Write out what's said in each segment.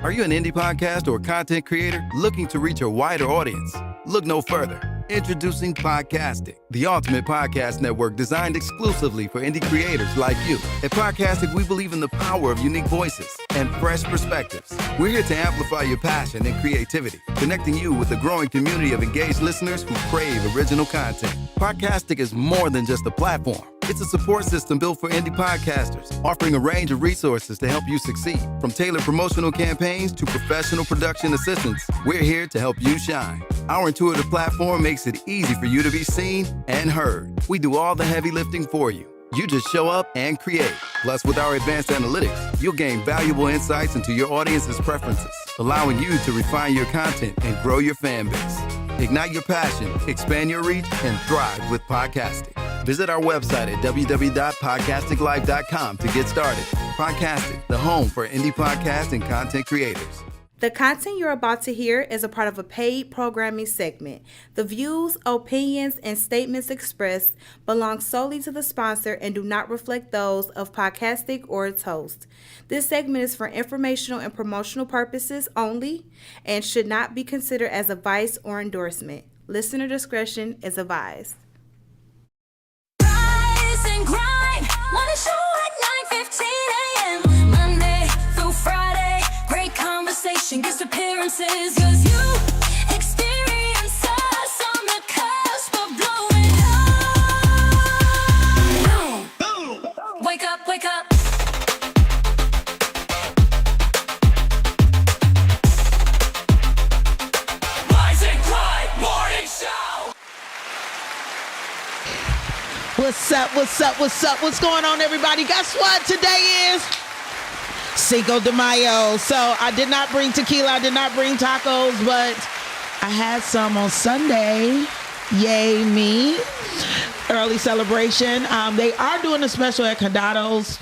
Are you an indie podcast or content creator looking to reach a wider audience? Look no further. Introducing Podcastic, the ultimate podcast network designed exclusively for indie creators like you. At Podcastic, we believe in the power of unique voices and fresh perspectives. We're here to amplify your passion and creativity, connecting you with a growing community of engaged listeners who crave original content. Podcastic is more than just a platform. It's a support system built for indie podcasters, offering a range of resources to help you succeed. From tailored promotional campaigns to professional production assistance, we're here to help you shine. Our intuitive platform makes it easy for you to be seen and heard. We do all the heavy lifting for you. You just show up and create. Plus, with our advanced analytics, you'll gain valuable insights into your audience's preferences, allowing you to refine your content and grow your fan base. Ignite your passion, expand your reach, and thrive with podcasting. Visit our website at www.podcasticlife.com to get started. Podcastic, the home for indie podcast and content creators. The content you're about to hear is a part of a paid programming segment. The views, opinions, and statements expressed belong solely to the sponsor and do not reflect those of Podcastic or its host. This segment is for informational and promotional purposes only and should not be considered as advice or endorsement. Listener discretion is advised. Rise and grind, wanna show at 9:15 a.m. Monday through Friday, great conversation, guest appearances, 'cause you experience us on the cusp of blowing up. Boom. Wake up, wake up. Rise and grind morning show. What's up? What's up? What's up? What's going on, everybody? Guess what? Today is Cinco de Mayo. So I did not bring tequila. I did not bring tacos, but I had some on Sunday. Yay me. Early celebration. They are doing a special at Condado's.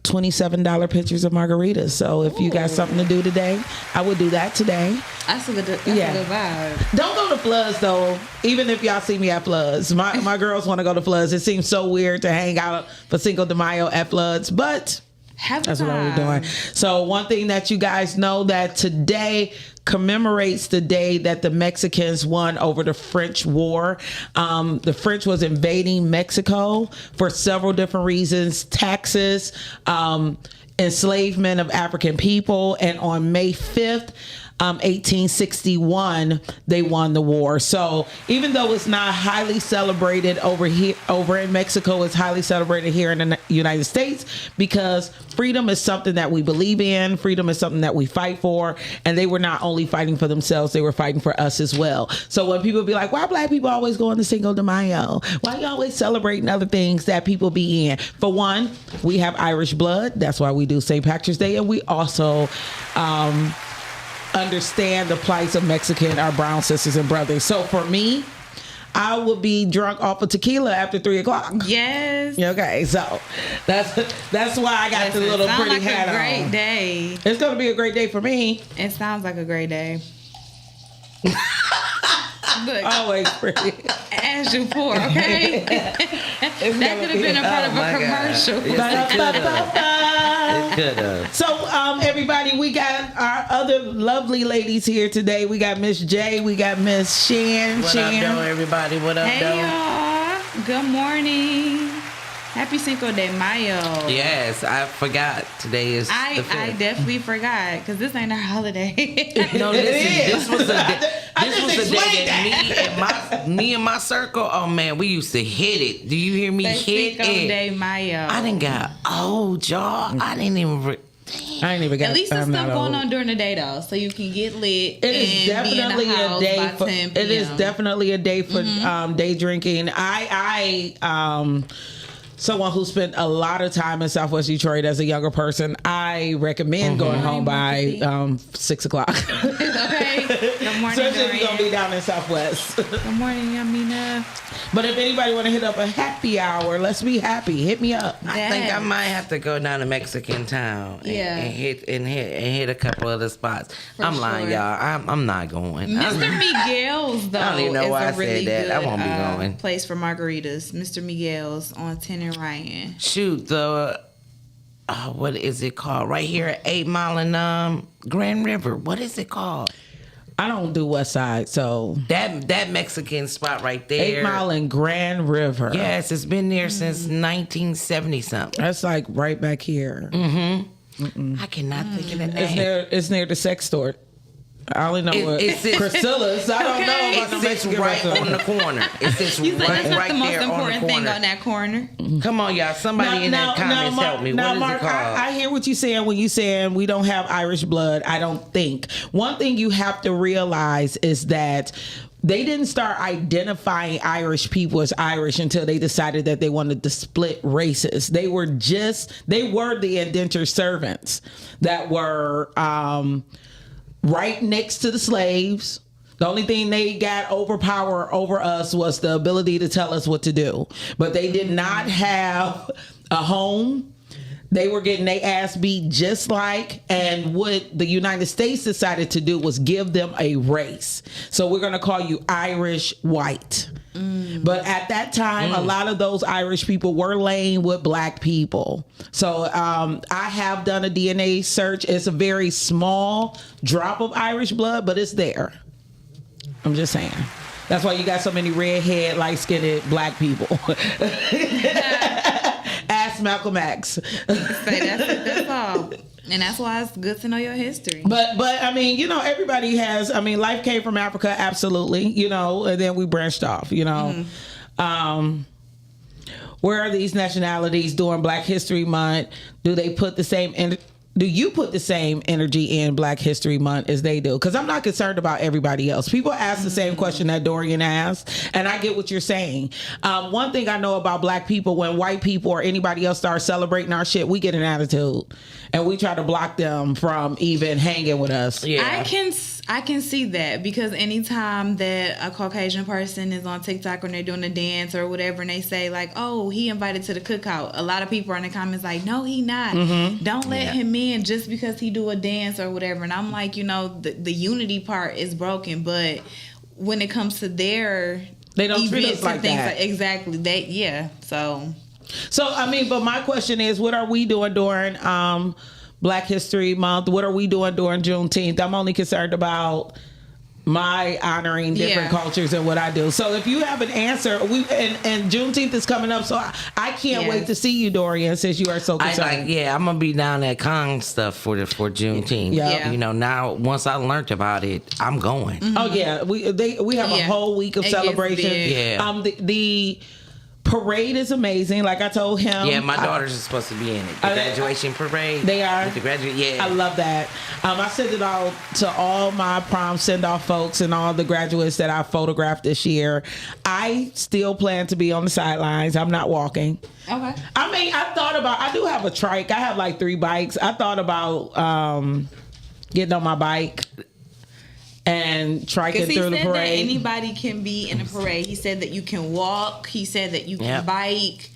$27 pitchers of margaritas. So if you got something to do today, I would do that today. That's a good vibe. Don't go to Floods though, even if y'all see me at Floods. My girls want to go to Floods. It seems so weird to hang out for Cinco de Mayo at Floods, but that's what we're doing. So one thing that you guys know that today commemorates the day that the Mexicans won over the French war. The French was invading Mexico for several different reasons: taxes, enslavement of African people, and on May 5th, 1861, they won the war. So even though it's not highly celebrated over in Mexico, it's highly celebrated here in the United States because freedom is something that we believe in. Freedom is something that we fight for. And they were not only fighting for themselves, they were fighting for us as well. So when people be like, why black people always going to Cinco de Mayo? Why you always celebrating other things that people be in? For one, we have Irish blood. That's why we do St. Patrick's Day. And we also understand the plights of Mexican, our brown sisters and brothers. So for me, I will be drunk off of tequila after 3:00. Yes. Okay, so that's why I got the little pretty hat on. Sounds like a great day. It's gonna be a great day for me. It sounds like a great day. Look, Always pretty. as you pour, okay? That could have been a part of a commercial. It could have. So, everybody, we got our other lovely ladies here today. We got Miss J. We got Miss Shan. What up, though, everybody? What up, Hey, though? y'all. Good morning. Happy Cinco de Mayo. Yes, I forgot. Today is the 5th. I definitely forgot because this ain't our holiday. No, this was a day. I This just was a day explained that me and my circle. Oh man, we used to hit it. Do you hear me hit Cinco it? de Mayo. I didn't got old, y'all. I didn't even. I ain't even got. At least there's stuff going on during the day though, so you can get lit. It is definitely a day for. It is definitely a day for day drinking. Someone who spent a lot of time in Southwest Detroit as a younger person, I recommend going home by 6:00. Okay. Good morning, Especially if you're Dorian. gonna be down in Southwest. Good morning, Yamina. But if anybody want to hit up a happy hour, let's be happy. Hit me up. I think I might have to go down to Mexican Town and hit a couple of the spots. I'm lying, sure. y'all. I'm not going. Mr. Miguel's though I don't even know is why a I really said that. I good won't be going. place for margaritas. Mr. Miguel's on 10 and Ryan. Shoot, what is it called? Right here at 8 Mile and Grand River. What is it called? I don't do West Side, so That Mexican spot right there. 8 Mile and Grand River. Yes, it's been there since 1970 something. That's like right back here. I cannot think of the name. It's near the sex store. I only know what Priscilla's. I don't know It about the sits Mexican right restaurant. on the corner. It sits You said right, that's not right the most there important on the thing corner. on that corner. Come on, y'all. Somebody in the comments help me. What is Mark, it called? I hear what you're saying when you saying we don't have Irish blood. I don't think. One thing you have to realize is that they didn't start identifying Irish people as Irish until they decided that they wanted to split races. They were the indentured servants that were right next to the slaves. The only thing they got overpower over us was the ability to tell us what to do. But they did not have a home. They were getting their ass beat just like, and what the United States decided to do was give them a race. So we're going to call you Irish white. But at that time, a lot of those Irish people were laying with black people. So I have done a DNA search. It's a very small drop of Irish blood, but it's there. I'm just saying. That's why you got so many redhead, light-skinned black people. Ask Malcolm X. Say that's all. And that's why it's good to know your history. But I mean, everybody has. I mean, life came from Africa, absolutely. And then we branched off. Where are these nationalities during Black History Month? Do they put the same? Do you put the same energy in Black History Month as they do? Because I'm not concerned about everybody else. People ask the same question that Dorian asked, and I get what you're saying. One thing I know about Black people, when white people or anybody else starts celebrating our shit, we get an attitude, and we try to block them from even hanging with us. Yeah. I can see that, because anytime that a Caucasian person is on TikTok and they're doing a dance or whatever, and they say like, "Oh, he invited to the cookout," a lot of people are in the comments like, "No, he not. Don't let him in just because he do a dance or whatever." And I'm like, the unity part is broken, but when it comes to their They don't treat us events like and things that. Exactly. So I mean, but my question is, what are we doing during Black History Month? What are we doing during Juneteenth? I'm only concerned about my honoring different cultures and what I do. So if you have an answer, and Juneteenth is coming up, so I can't wait to see you, Dorian, since you are so concerned. I'm gonna be down at Kong stuff for Juneteenth. Yeah. Now once I learned about it, I'm going. Oh yeah, we have a whole week of It gets celebration. big. Yeah. The parade is amazing. Like I told him. Yeah, my daughters are supposed to be in it. The graduation parade. They are? With the graduate, yeah. I love that. I sent it out to all my prom send-off folks and all the graduates that I photographed this year. I still plan to be on the sidelines. I'm not walking. okay. I mean, I do have a trike. I have like 3 bikes. I thought about getting on my bike and triking Because he through the said that parade. anybody can be in a parade. He said that you can walk. He said that you can bike,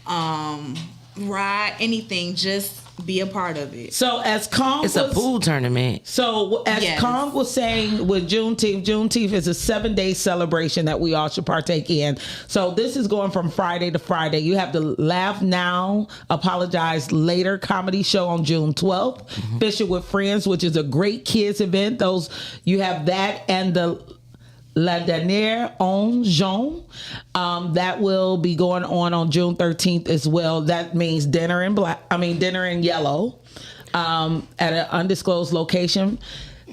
ride, anything. Just be a part of it. So as Kong It's a pool tournament. So as Kong was saying with Juneteenth is a 7-day celebration that we all should partake in. So this is going from Friday to Friday. You have the Laugh Now, Apologize Later comedy show on June 12th. Fishing with Friends, which is a great kids event. You have that, and the La Dernière en Jaune. That will be going on June 13th as well. That means dinner in yellow at an undisclosed location.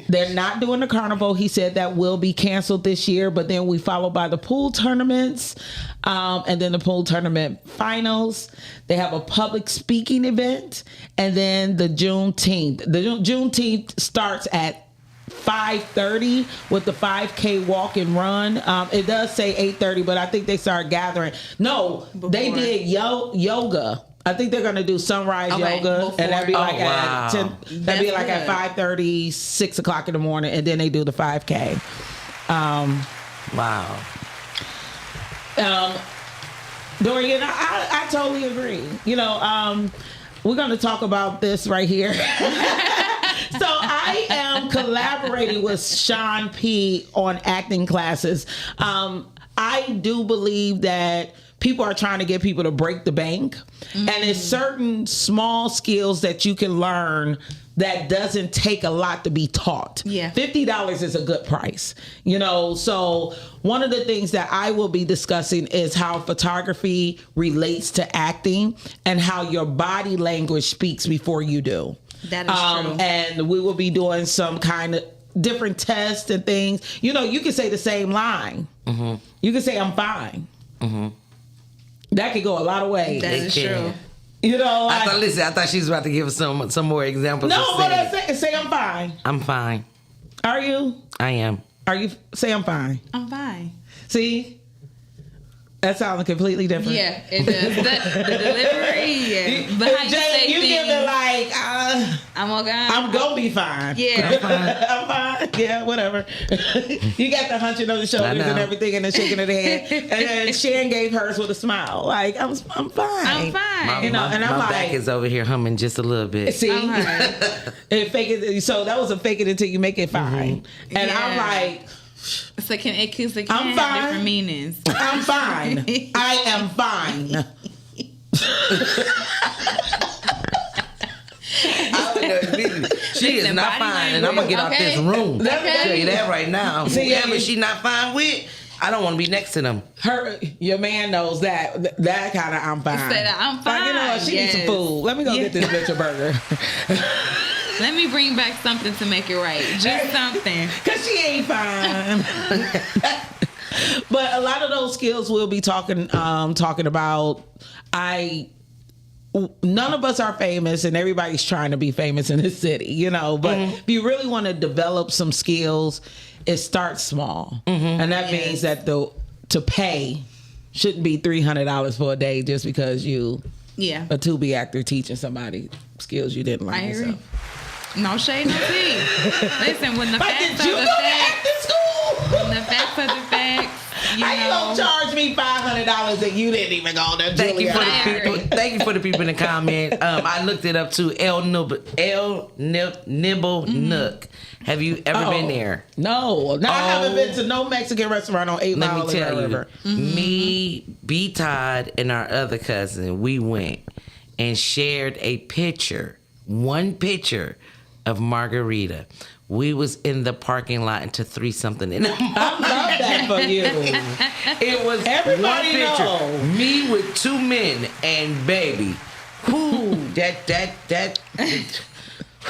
They're not doing the carnival. He said that will be canceled this year, but then we follow by the pool tournaments and then the pool tournament finals. They have a public speaking event, and then the Juneteenth. The Juneteenth starts at 5:30 with the 5K walk and run. It does say 8:30, but I think they started gathering. No, they did yoga. I think they're gonna do sunrise yoga, and that'd be like at 10. That'd be like at 5:30, 6 o'clock in the morning, and then they do the 5K. Wow. Dorian, I totally agree. We're gonna talk about this right here. So I am collaborating with Sean P on acting classes. I do believe that people are trying to get people to break the bank. And it's certain small skills that you can learn that doesn't take a lot to be taught. Yeah. $50 is a good price, you know? So one of the things that I will be discussing is how photography relates to acting and how your body language speaks before you do. That is true. And we will be doing some kind of different tests and things. You know, you can say the same line. You can say, I'm fine. That could go a lot of ways. That is can. true. You know, I like, thought she was about to give us some more examples. no, of but saying, say I'm fine. I'm fine. Are you? I am. Are you? Say I'm fine. I'm fine. See? That sounds completely different. Yeah, it does. The delivery, yeah. But how you Jay, say you things, give it like, I'm okay. I'm gonna be fine. Yeah. I'm fine. Yeah, whatever. You got the hunching of the shoulders and everything and the shaking of the head. And then Shan gave hers with a smile. Like, I'm fine. I'm fine. You know, and I'm my like, back is over here humming just a little bit. see, Okay. and fake it. So that was a fake it until you make it fine. And I'm Yeah. like, So can it can I'm have fine. different meanings. I'm fine. I am fine. She is Listen, not body fine, and I'm gonna get out language, this okay. room. Okay. Tell you that right now. See, Whoever yeah, she not fine with, I don't want to be next to them. Your man knows that kind of I'm fine. Say that I'm Like, you know what? fine, She needs some yes. food. Let me go get this bitch a burger. Let me bring back something to make it right. Just something. Cause she ain't fine. But a lot of those skills we'll be talking about. None of us are famous, and everybody's trying to be famous in this city, you know. But if you really want to develop some skills, it starts small, and that means that to pay shouldn't be $300 for a day just because you Yeah. a Tubi actor teaching somebody skills you didn't learn I agree. yourself. No shade, no tea. Listen, when the Like, facts did you are go the to facts, acting school? when the facts are the facts, you How you know. gonna charge me $500 and you didn't even go to Thank you for the Juilliard? people. Thank you for the people in the comment. I looked it up too. Nibble Nook. Have you ever been there? No, I haven't been to no Mexican restaurant on 8 Let Mile me tell you, River. me, B. Todd, and our other cousin, we went and shared one picture of margarita. We was in the parking lot until 3 something in the morning. I love that for you. It was Everybody one picture. know. Me with 2 men and baby. Whoo, that.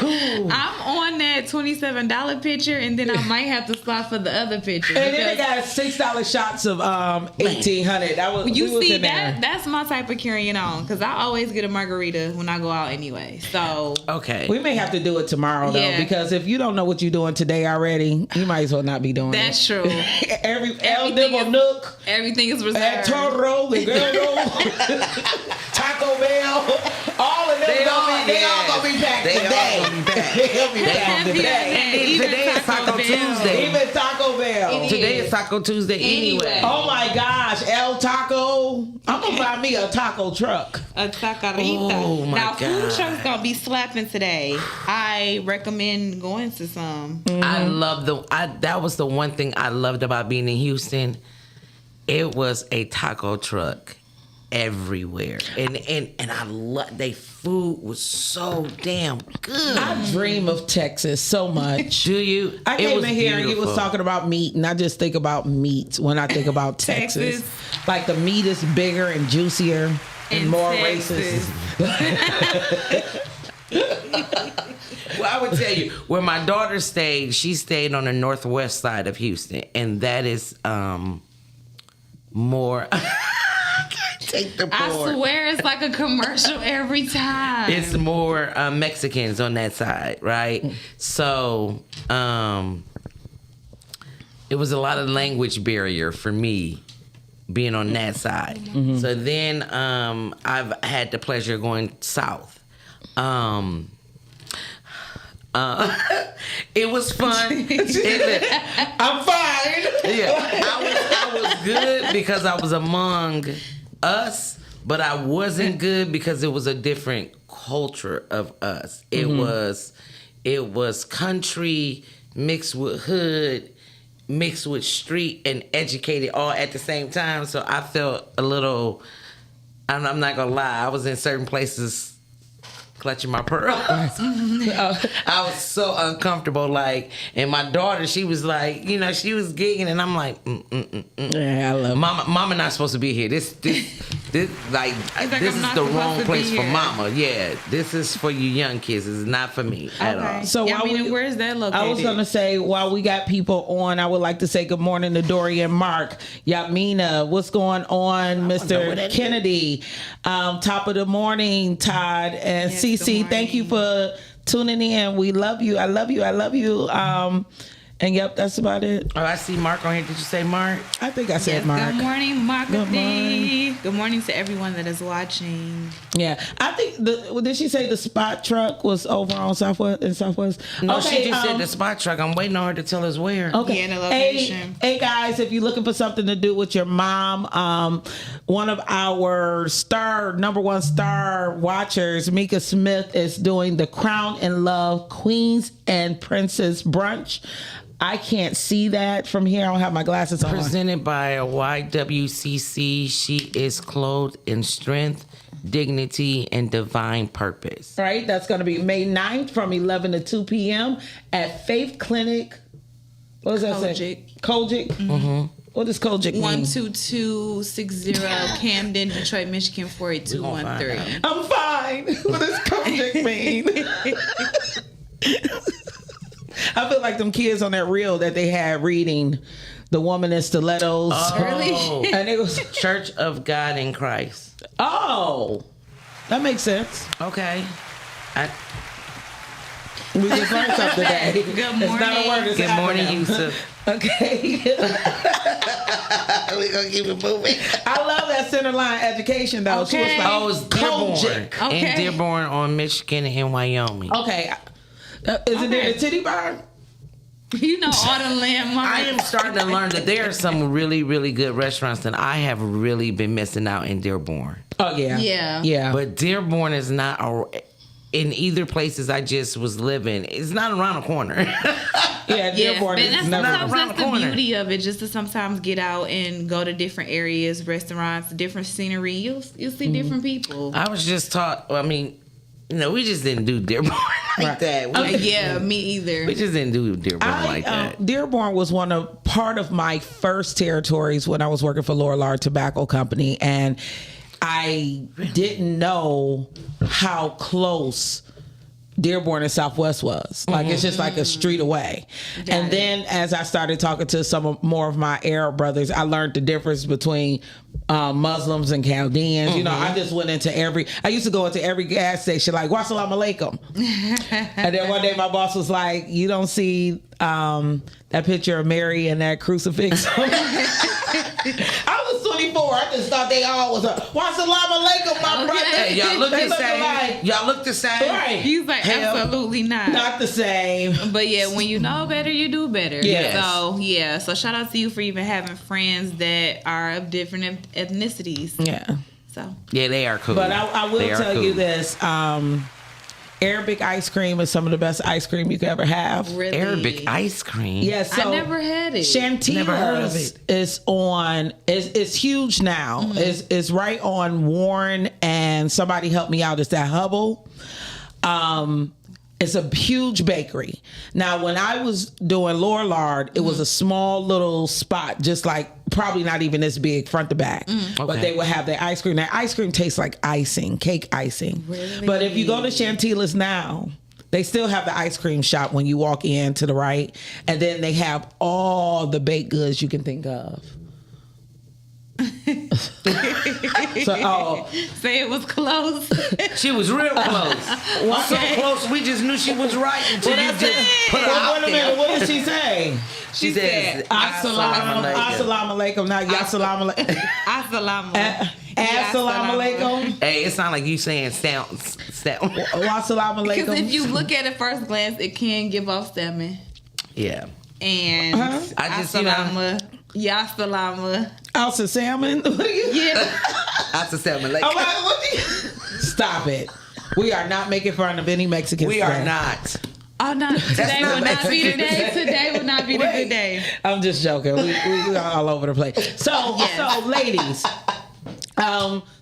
Whoo. I'm on that $27 picture, and then I might have to slide for the other picture. And then they because got $6 shots of 1800. That was you we was see in there. that's my type of carrying on, because I always get a margarita when I go out anyway. So Okay. We may have to do it tomorrow though, Yeah. because if you don't know what you're doing today already, you might as well not be doing that's it. true. El Everything Nibble is- Nook, Everything is at reserved. Toro, Miguel, Taco Bell, all of them They all gonna be packed They all today. gonna be packed. They'll be packed Can't be today. that. Even Today is Taco Bell. Tuesday. Even Taco Bell. Today is Taco Tuesday anyway. Oh my gosh, El Taco. I'm gonna buy me a taco truck. A tacarita. Oh, my now, food God. trucks gonna be slapping today. I recommend going to some. I love that was the one thing I loved about being in Houston. It was a taco truck everywhere. And I love they food was so damn good. I dream of Texas so much. Do you? I It came was in here and you was beautiful. talking about meat, and I just think about meat when I think about Texas. Texas. Like the meat is bigger and juicier and In more Texas. racist. Well, I would tell you, where my daughter stayed, she stayed on the northwest side of Houston, and that is more. I can't take the I board. swear it's like a commercial every time. It's more Mexicans on that side, right? So it was a lot of language barrier for me being on that side. So then I've had the pleasure of going south. It was fun. I'm fine. Yeah, I was good because I was among us, but I wasn't good because it was a different culture of us. It was country mixed with hood, mixed with street and educated all at the same time. So I felt a little, I'm not gonna lie, I was in certain places clutching my pearls. I was so uncomfortable, like, and my daughter, she was like, you know, she was gigging, and I'm like, Yeah, I love Mama not supposed to be here. This like like, this I'm is not the supposed wrong to place be for here. Mama. Yeah, this is for you young kids. It's not for me at all. So yeah, I while mean, we- where's that located? I was going to say, while we got people on, I would like to say good morning to Dory and Mark. Yamina, what's going on, Mr. Kennedy? Top of the morning, Todd and Yes, Cece. good Thank you morning. for tuning in. We love you. I love you. I love you. And yep, that's about it. Oh, I see Mark on here. Did you say Mark? I think I said Yes, Mark. good morning, Mark. Good morning. Good morning to everyone that is watching. Yeah, I think did she say the spot truck was over on Southwest in Southwest? No, she just said the spot truck. I'm waiting on her to tell us where. Okay. Yeah, the location. Hey guys, if you're looking for something to do with your mom, one of our number one star watchers, Mika Smith, is doing the Crown and Love Queens and Princess Brunch. I can't see that from here. I don't have my glasses on. Presented by a YWCC, she is clothed in strength, dignity, and divine purpose. Right? That's going to be May 9th from 11 to 2 p.m. at Faith Clinic. What does that say? Kojic. Mm-hmm. What does Kojic mean? 12260 Camden, Detroit, Michigan 48213. I'm fine. What does Kojic mean? I feel like them kids on that reel that they had reading The Woman in Stilettos. Oh, And it was, Church of God in Christ. oh, that makes sense. Okay. We just learned something today. Good It's not a morning. word, it's Good an morning, acronym. Yusuf. Okay. We're going to keep it moving. I love that center line education, though. She was Okay. like, Oh, it's Dearborn. Kojic. Okay. In Dearborn on Michigan and Wyoming. Okay. Isn't there Okay. a titty bar? You know all the landmarks. I am starting to learn that there are some really, really good restaurants that I have really been missing out in Dearborn. Oh, yeah. Yeah. Yeah. But Dearborn is not in either places I just was living. It's not around the corner. Yeah, Yes, Dearborn but is that's, never. sometimes around that's the the corner. beauty of it, just to sometimes get out and go to different areas, restaurants, different scenery. You'll see different people. I was just taught, I mean, we just didn't do Dearborn like Right. that. Yeah, me either. We just didn't do Dearborn like that. Dearborn was part of my first territories when I was working for Lorillard Tobacco Company, and I didn't know how close Dearborn and Southwest was. Like, it's just like a street away. And then as I started talking to more of my Arab brothers, I learned the difference between Muslims and Chaldeans. You know, I just went into I used to go into every gas station like, wassalamu alaikum. And then one day my boss was like, you don't see that picture of Mary and that crucifix? I was 24. I just thought they all was wassalamu alaikum, my brother. Hey, y'all look They the same. alike. Y'all look the same. Right. He's like, Hell, absolutely not. Not the same. But yeah, when you know better, you do better. Yes. So yeah. So shout out to you for even having friends that are of different ethnicities. Yeah. So Yeah, they are cool. But I will They are tell you cool. this. Arabic ice cream is some of the best ice cream you could ever have. really, Arabic ice cream. Yes, so I never had it. Never heard of Chantila's it. is on. It's huge now. Mm-hmm. It's right on Warren, and somebody help me out. It's that Hubble. It's a huge bakery. Now, when I was doing Lorillard, it was a small little spot, just like probably not even this big front to back. But Okay. they would have their ice cream. Their ice cream tastes like icing, cake icing. Really? But if you go to Chantila's now, they still have the ice cream shop when you walk in to the right. And then they have all the baked goods you can think of. Say it was close. She was real close. So close, we just knew she was right until you just put her out Wait a minute, there. what did she say? She says, Assalamu alaikum, not yassalamu alaikum. Assalamu. Assalamu alaikum. Hey, it sounds like you saying sound. Wassalamu Because if alaikum. you look at it first glance, it can give off salmon. Yeah. And I just, Yasalama. Ounce of salmon. What are you? Yeah. I said salmon lake. Oh, what do you- Stop it. We are not making fun of any Mexicans. We are today. not. Oh no! Today not would not be the Mexican. day. Today would not be the good day. I'm just joking. We all over the place. So, Yes. so ladies,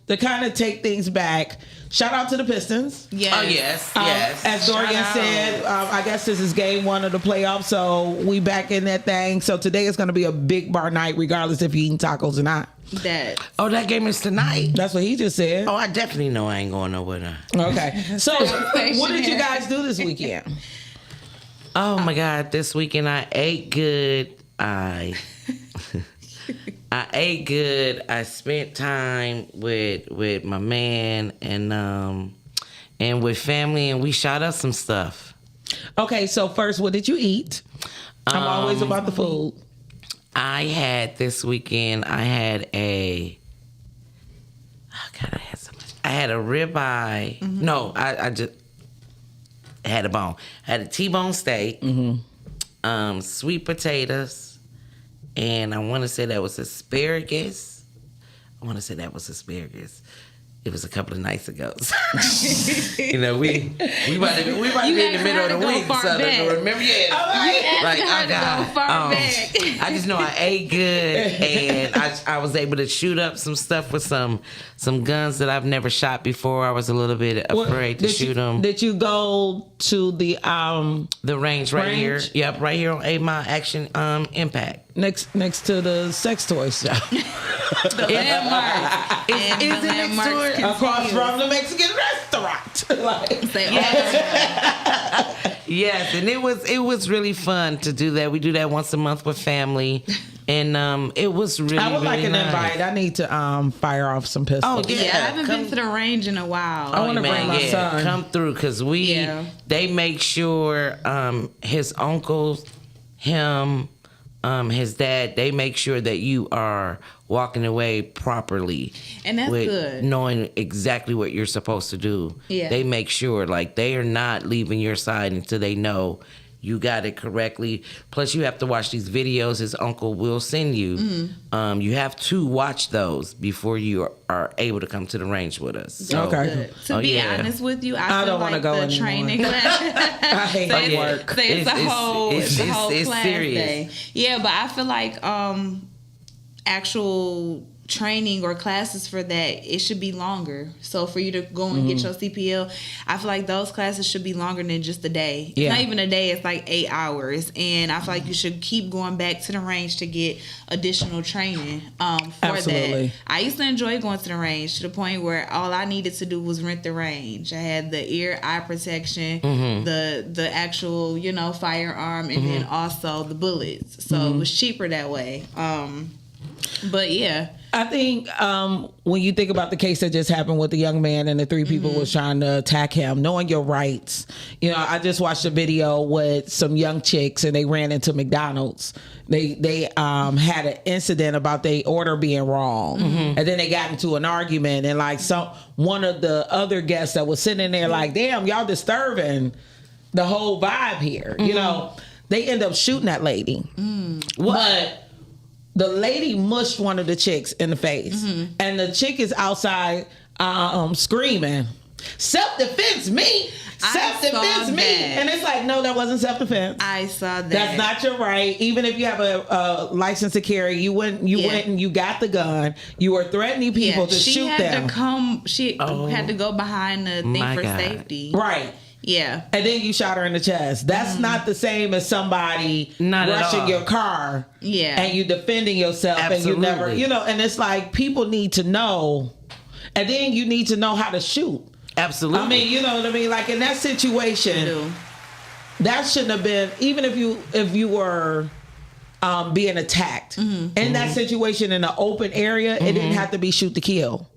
to kind of take things back, shout out to the Pistons. Yes. Oh yes. As Dorian Shout out. said, I guess this is game 1 of the playoffs, so we back in that thing. So today is going to be a big bar night, regardless if you're eating tacos or not. That. Oh, that game is tonight. That's what he just said. Oh, I definitely know I ain't going nowhere. Okay. So, what did you guys do this weekend? Oh my God! This weekend I ate good. I ate good. I spent time with my man and with family, and we shot up some stuff. Okay, so first, what did you eat? I'm always about the food. I had this weekend. I had a. Oh God! I had so much. I had a ribeye. No, I just had a bone. I had a T-bone steak. Sweet potatoes, and I want to say that was asparagus. It was a couple of nights ago. You know, we might be in the middle of the week, so remember, like had to go far back. I just know I ate good, and I was able to shoot up some stuff with some guns that I've never shot before. I was a little bit afraid to shoot them. Did you go to the range right here? Range? Yep, right here on 8 Mile Action Impact. next to the sex toy shop? The landmarks. And is the it next to landmarks it? Across continue. from the Mexican restaurant. Like, Say, Yes, and it was really fun to do that. We do that once a month with family, and it was really. I would like really an nice. invite. I need to fire off some pistols. Oh, yeah. yeah, I haven't been to the range in a while. I wanna bring my son. Come through because Yeah. they make sure his uncles, him, his dad, they make sure that you are walking away properly. And that's with good. knowing exactly what you're supposed to do. Yeah. They make sure like they are not leaving your side until they know you got it correctly. Plus, you have to watch these videos his uncle will send you. Mm-hmm. You have to watch those before you are able to come to the range with us. So, Okay. To Oh, be yeah. honest with you, I I feel don't wanna like go the anymore. training class. I hate Say work. it's a whole it's class serious. day. Yeah, but I feel like actual training or classes for that, it should be longer. So for you to go and get your CPL, I feel like those classes should be longer than just a day. It's Yeah. not even a day, it's like 8 hours. And I feel like you should keep going back to the range to get additional training for Absolutely. that. I used to enjoy going to the range to the point where all I needed to do was rent the range. I had the ear eye protection, the actual, firearm, and then also the bullets. So it was cheaper that way. But yeah. I think when you think about the case that just happened with the young man and the 3 people was trying to attack him, knowing your rights. I just watched a video with some young chicks and they ran into McDonald's. They had an incident about their order being wrong, and then they got into an argument, and like one of the other guests that was sitting there like, damn, y'all disturbing the whole vibe here. They end up shooting that lady. But the lady mushed one of the chicks in the face, and the chick is outside screaming, "Self-defense me! Self-defense saw me!" that. And it's like, no, that wasn't self-defense. I saw that. That's not your right. Even if you have a license to carry, you went and you got the gun. You were threatening people to she shoot had them. She had to go behind the thing My for God. safety. Right. Yeah. And then you shot her in the chest. That's not the same as somebody Not at rushing all. your car. Yeah. And you defending yourself and you never, Absolutely. and it's like people need to know. And then you need to know how to shoot. Absolutely. I mean, you know what I mean? Like in that situation, that shouldn't have been, even if you were being attacked. In that situation in an open area, it didn't have to be shoot to kill.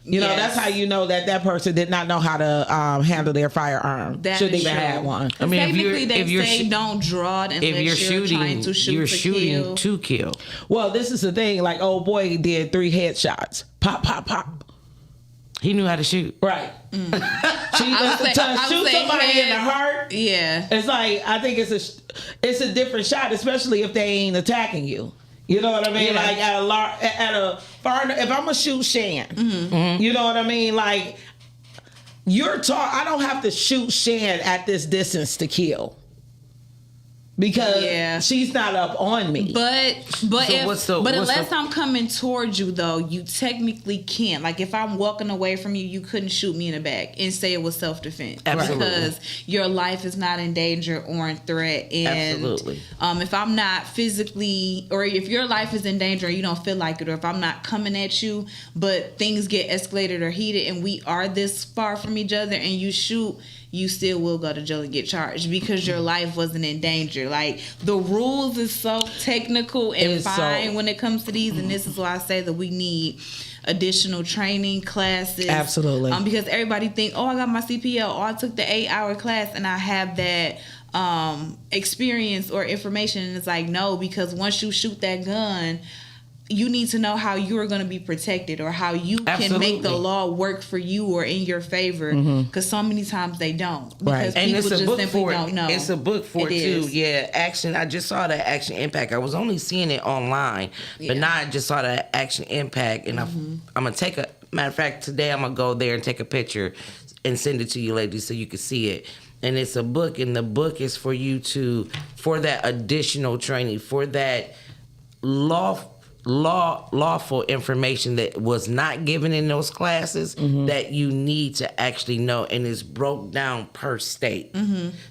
Yes. That's how you know that person did not know how to handle their firearm. That Shouldn't is even true. have one. I mean, Technically, if you're they say don't draw it unless if you're trying to shoot you're to shooting kill. to kill. Well, this is the thing. Like, old boy did 3 headshots. Pop, pop, pop. He knew how to shoot. Right. I would To say shoot somebody in the heart, Yeah. it's like, I think it's a different shot, especially if they ain't attacking you. You know what I mean? Yeah. Like at a far, if I'm gonna shoot Shan, you know what I mean? Like I don't have to shoot Shan at this distance to kill. because Yeah. she's not up on me. But what's unless the- I'm coming towards you though, you technically can't. Like if I'm walking away from you, you couldn't shoot me in the back and say it was self-defense. Absolutely. Because your life is not in danger or in threat. And Absolutely. If I'm not physically, or if your life is in danger and you don't feel like it, or if I'm not coming at you, but things get escalated or heated and we are this far from each other and you shoot, you still will go to jail and get charged because your life wasn't in danger. Like the rules is so technical and It's fine so- when it comes to these, and this is why I say that we need additional training classes. Absolutely. Because everybody think, oh, I got my CPL, or I took the 8-hour class and I have that experience or information, and it's like, no, because once you shoot that gun, you need to know how you are going to be protected or how you can make the Absolutely. law work for you or in your favor, because so many times they don't, because Right. And people it's a just book simply for don't know. it. It's a book for It it too. is. Yeah, Action. I just saw that Action Impact. I was only seeing it online, but now I just saw that Action Impact, and I'm gonna take a matter of fact today. I'm gonna go there and take a picture and send it to you, ladies, so you can see it. And it's a book, and the book is for you for that additional training, for that lawful information that was not given in those classes that you need to actually know, and it's broke down per state.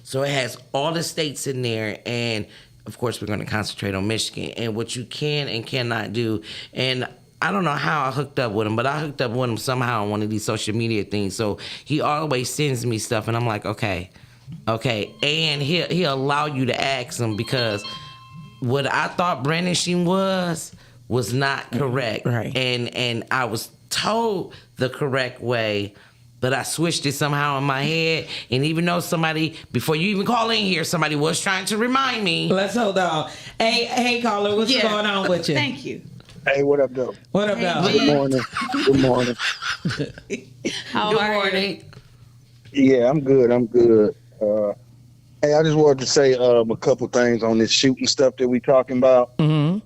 So it has all the states in there, and of course we're going to concentrate on Michigan and what you can and cannot do. And I don't know how I hooked up with him, but I hooked up with him somehow on one of these social media things. So he always sends me stuff, and I'm like, okay, and he'll allow you to ask him, because what I thought brandishing was not correct. Right. And I was told the correct way, but I switched it somehow in my head. And even though somebody, before you even call in here, somebody was trying to remind me. Let's hold on. Hey, caller, what's Yeah. going on with you? Thank you. Hey, what up, though? What up, now? Good morning. Good morning. How Good are you? morning. Yeah, I'm good. Hey, I just wanted to say a couple things on this shooting stuff that we talking about. Mm-hmm.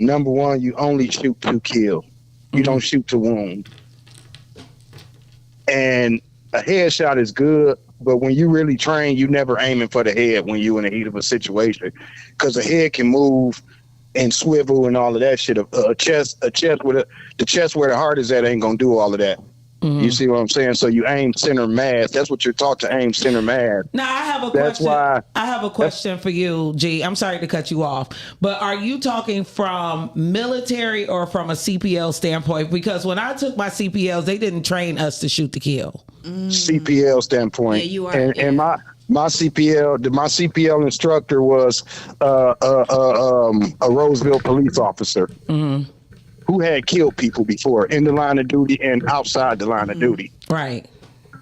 Number one, you only shoot to kill. You don't shoot to wound. And a headshot is good, but when you really train, you never aiming for the head when you in the heat of a situation, because the head can move and swivel and all of that shit. A chest with the chest where the heart is at ain't gonna do all of that. You see what I'm saying? So you aim center mass. That's what you're taught to aim, center mass. Now I have a That's question. why- I have a question for you, G. I'm sorry to cut you off, but are you talking from military or from a CPL standpoint? Because when I took my CPLs, they didn't train us to shoot to kill. CPL standpoint. Yeah, you are, And my CPL instructor was a Roseville police officer who had killed people before in the line of duty and outside the line of duty. Right.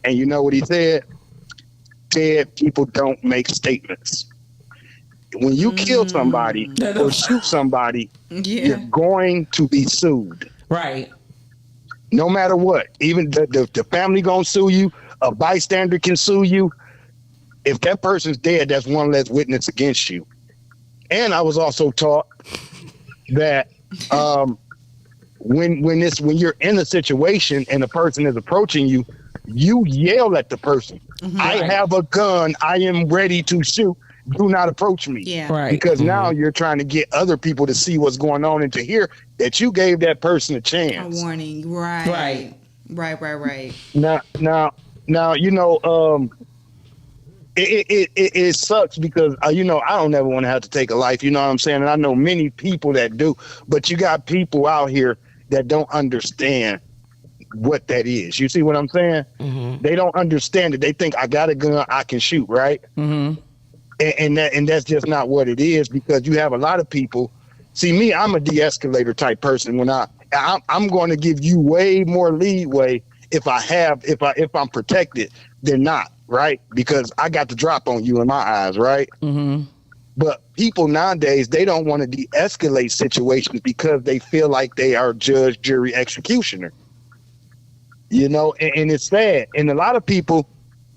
And you know what he said? Said people don't make statements. When you kill somebody or shoot somebody, Yeah. you're going to be sued. Right. No matter what. Even the family gonna sue you. A bystander can sue you. If that person's dead, that's one less witness against you. And I was also taught that when you're in a situation and a person is approaching you, you yell at the person. I have a gun. I am ready to shoot. Do not approach me. Yeah. Right. Because now you're trying to get other people to see what's going on and to hear that you gave that person a A chance. warning. Right. Right. Now, you know, it sucks because, you know, I don't ever want to have to take a life, you know what I'm saying? And I know many people that do, but you got people out here that don't understand what that is. You see what I'm saying? They don't understand it. They think I got a gun, I can shoot, right? And that's just not what it is, because you have a lot of people. See, me, I'm a de-escalator type person. When I'm going to give you way more leeway if I'm protected than not, right? Because I got the drop on you in my eyes, right? But people nowadays, they don't want to de-escalate situations because they feel like they are judge, jury, executioner. You know, and it's sad. And a lot of people,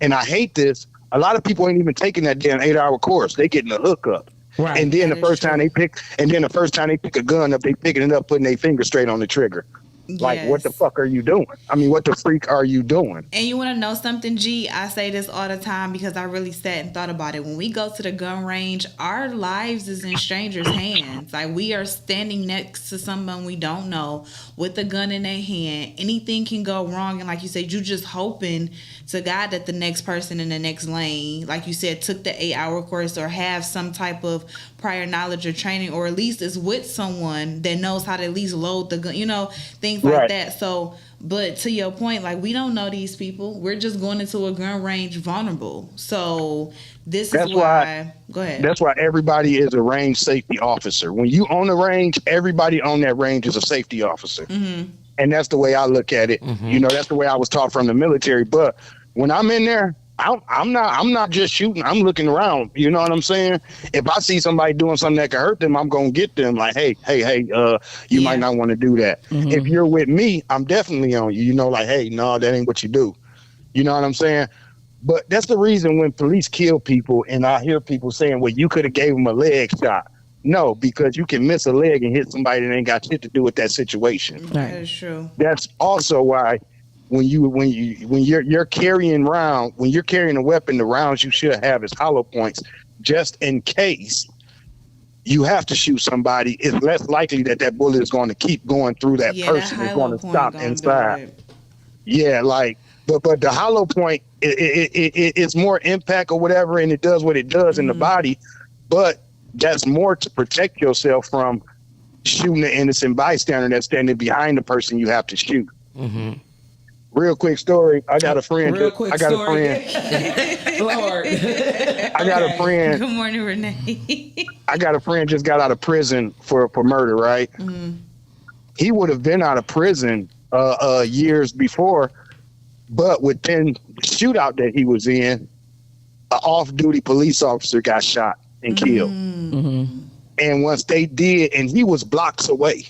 and I hate this, a lot of people ain't even taking that damn 8-hour course. They getting a hookup. Right. And then That the is first time they pick a gun up, they picking it up, putting their finger straight on the trigger. Like, what the Yes. fuck are you doing? I mean, what the freak are you doing? And you want to know something, G? I say this all the time because I really sat and thought about it. When we go to the gun range, our lives is in strangers' hands. Like, we are standing next to someone we don't know with a gun in their hand. Anything can go wrong. And like you said, you just hoping to God that the next person in the next lane, like you said, took the 8-hour course or have some type of prior knowledge or training, or at least is with someone that knows how to at least load the gun, things like Right. that. So, but to your point, like, we don't know these people. We're just going into a gun range vulnerable. So this That's is why- go ahead. That's why everybody is a range safety officer. When you own a range, everybody on that range is a safety officer. Mm-hmm. And that's the way I look at it. That's the way I was taught from the military. But when I'm in there, I'm not just shooting. I'm looking around. You know what I'm saying? If I see somebody doing something that can hurt them, I'm gonna get them. Like, hey, you might not want to do that. If you're with me, I'm definitely on you. Like, hey, no, that ain't what you do. You know what I'm saying? But that's the reason when police kill people, and I hear people saying, "Well, you could have gave them a leg shot." No, because you can miss a leg and hit somebody that ain't got shit to do with that situation. That is true. That's also why when you're carrying a weapon, the rounds you should have is hollow points, just in case you have to shoot somebody. It's less likely that bullet is going to keep going through that person. It's going to stop inside. Yeah, like, but the hollow point, it's more impact or whatever, and it does what it does in the body. But that's more to protect yourself from shooting an innocent bystander that's standing behind the person you have to shoot. Real quick story. I got a friend. Real quick story. Lord. I got a friend. Good morning, Renee. I got a friend just got out of prison for murder, right? He would have been out of prison years before, but within the shootout that he was in, an off-duty police officer got shot and killed. And once they did, and he was blocks away.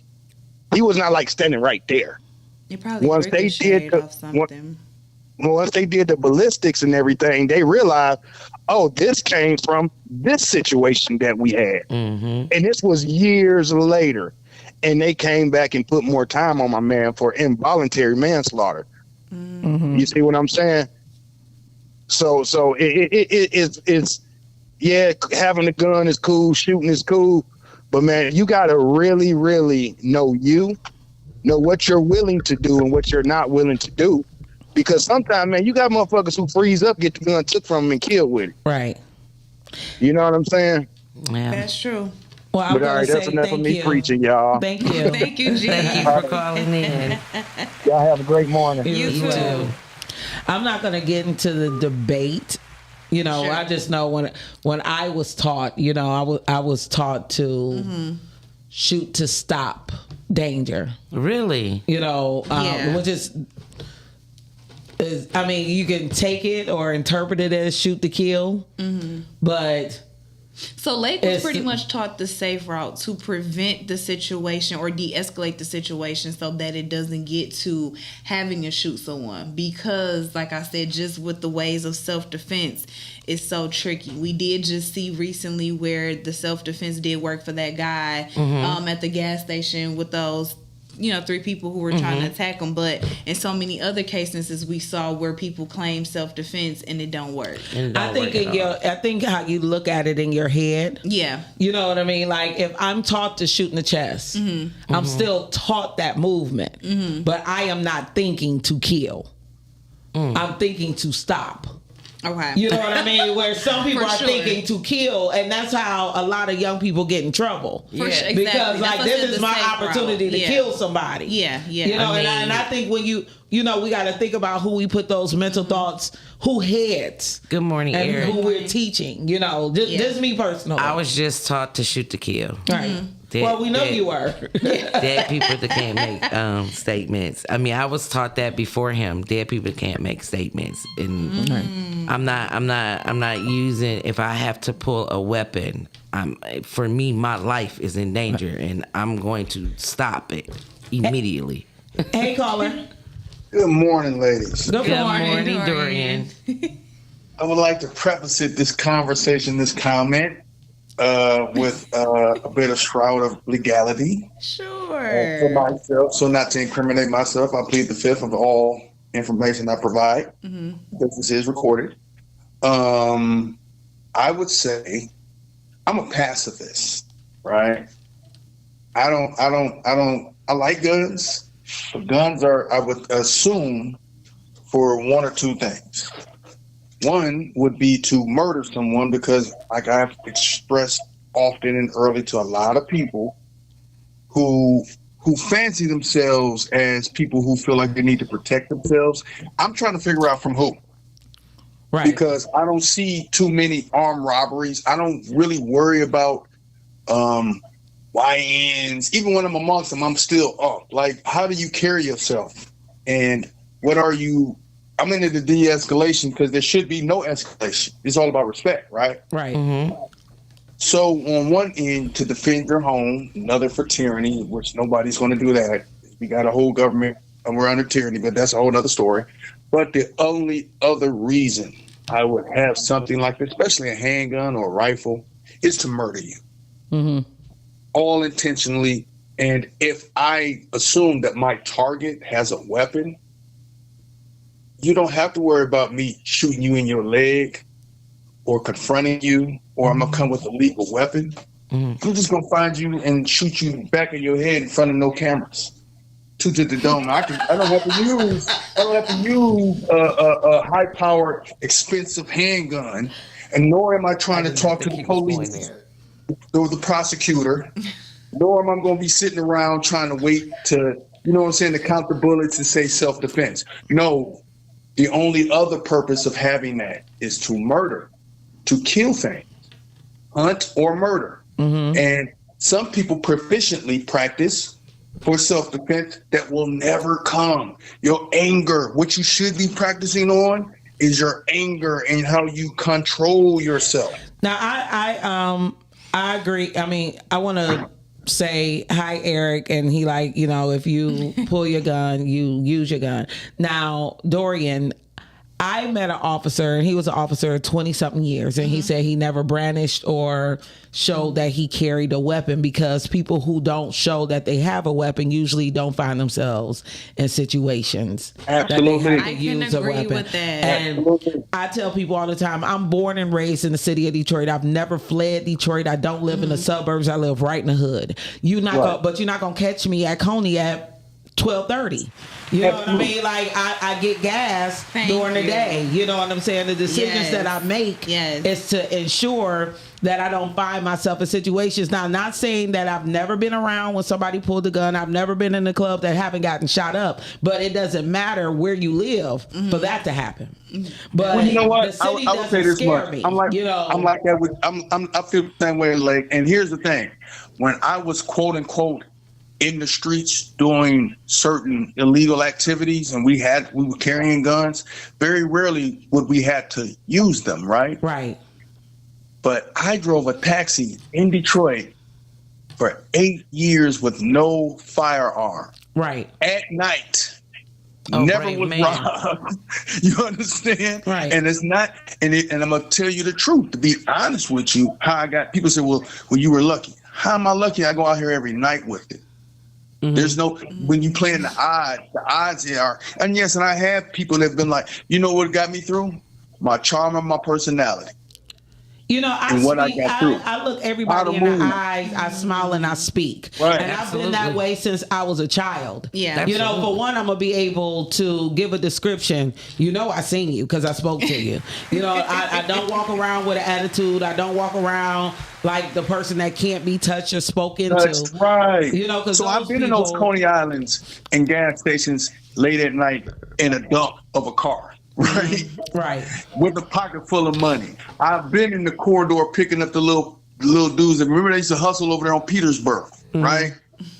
He was not like standing right there. You probably Once they did off something. Once they did the ballistics and everything, they realized, oh, this came from this situation that we had. And this was years later. And they came back and put more time on my man for involuntary manslaughter. You see what I'm saying? So it's yeah, having a gun is cool, shooting is cool, but man, you gotta really, really know what you're willing to do and what you're not willing to do. Because sometimes, man, you got motherfuckers who freeze up, get the gun took from them and kill with it. Right. You know what I'm saying? Yeah. That's true. Well, I'm But all gonna right, that's say enough of thank me you. preaching, y'all. Thank you. Thank you, G. Thank you for calling in. Y'all have a great morning. You too. I'm not going to get into the debate. Sure. I just know when I was taught, I was taught to shoot to stop danger. Really? Yeah. Which is, I mean, you can take it or interpret it as shoot to kill, but So Lake was It's- pretty much taught the safe route to prevent the situation or de-escalate the situation so that it doesn't get to having to shoot someone. Because, like I said, just with the ways of self-defense, it's so tricky. We did just see recently where the self-defense did work for that guy at the gas station with those 3 people who were trying to attack him. But in so many other cases we saw where people claim self-defense and it don't work. I think how you look at it in your head. Yeah. You know what I mean? Like if I'm taught to shoot in the chest, I'm still taught that movement, but I am not thinking to kill. I'm thinking to stop. Okay. You know what I mean? Where some people For are sure. thinking to kill, and that's how a lot of young people get in trouble. For sure, exactly. Because That's like what's this in is the my safe opportunity route. to Yeah. kill somebody. Yeah. You know, and I think when we got to think about who we put those mental thoughts, who heads, Good morning, and Eric. who we're teaching. Just me personally. I was just taught to shoot to kill. Right. Well, we know you were. Dead people that can't make statements. I mean, I was taught that before him. Dead people can't make statements, and I'm not using. If I have to pull a weapon, for me, my life is in danger, and I'm going to stop it immediately. Hey, caller. Good morning, ladies. Good Good morning. morning, Dorian. I would like to preface this conversation, this comment, with a bit of shroud of legality. Sure. For myself, so not to incriminate myself, I plead the fifth of all information I provide. Because this is recorded. I would say I'm a pacifist, right? I like guns. But guns are, I would assume, for one or two things. One would be to murder someone because, like I've expressed often and early to a lot of people who fancy themselves as people who feel like they need to protect themselves. I'm trying to figure out from who. Right. Because I don't see too many armed robberies. I don't really worry about YNs. Even when I'm amongst them, I'm still up. Like, how do you carry yourself? And what are you? I'm into the de-escalation because there should be no escalation. It's all about respect, right? Right. So on one end, to defend your home, another for tyranny, which nobody's going to do that. We got a whole government and we're under tyranny, but that's a whole other story. But the only other reason I would have something like this, especially a handgun or a rifle, is to murder you. All intentionally. And if I assume that my target has a weapon, you don't have to worry about me shooting you in your leg or confronting you, or I'm going to come with a lethal weapon. I'm just going to find you and shoot you back of your head in front of no cameras. To the dome. I don't have to use a high-powered, expensive handgun, and nor am I trying to talk to the police or the prosecutor, nor am I going to be sitting around trying to wait to, to count the bullets and say self-defense. No, the only other purpose of having that is to murder, to kill things, hunt or murder. And some people proficiently practice for self-defense that will never come. Your anger, what you should be practicing on is your anger and how you control yourself. Now, I agree. I mean, I want to say hi, Eric, and he if you pull your gun, you use your gun. Now, Dorian, I met an officer, and he was an officer 20-something years, and he said he never brandished or showed that he carried a weapon because people who don't show that they have a weapon usually don't find themselves in situations that they have to use a weapon. With that. And I tell people all the time, I'm born and raised in the city of Detroit. I've never fled Detroit. I don't live in the suburbs. I live right in the hood. But you're not gonna catch me at Coney at 12:30. You know what I mean? Like I get gas during the day. You know what I'm saying? The decisions that I make is to ensure that I don't find myself in situations. Now, not saying that I've never been around when somebody pulled a gun. I've never been in a club that haven't gotten shot up. But it doesn't matter where you live for that to happen. But you know what? the city I would say this much. me. I'm like that with I feel the same way. Like, and here's the thing: when I was quote unquote in the streets doing certain illegal activities and we were carrying guns, very rarely would we have to use them, right? Right. But I drove a taxi in Detroit for 8 years with no firearm. Right. At night. Never was robbed. You understand? Right. And it's not, and I'm going to tell you the truth, to be honest with you, how I got, people say, well, you were lucky. How am I lucky? I go out here every night with it. There's no, when you playing the odds are, and yes, and I have people that have been like, you know what got me through? My charm and my personality. I look everybody in the eyes, I smile and I speak. Right. And I've been that way since I was a child. Yeah. For one, I'm going to be able to give a description. I seen you because I spoke to you. I don't walk around with an attitude. I don't walk around like the person that can't be touched or spoken to. That's right. So I've been in those Coney Islands and gas stations late at night in a dump of a car. Right? Right. With a pocket full of money. I've been in the corridor picking up the little dudes. And remember they used to hustle over there on Petersburg, right?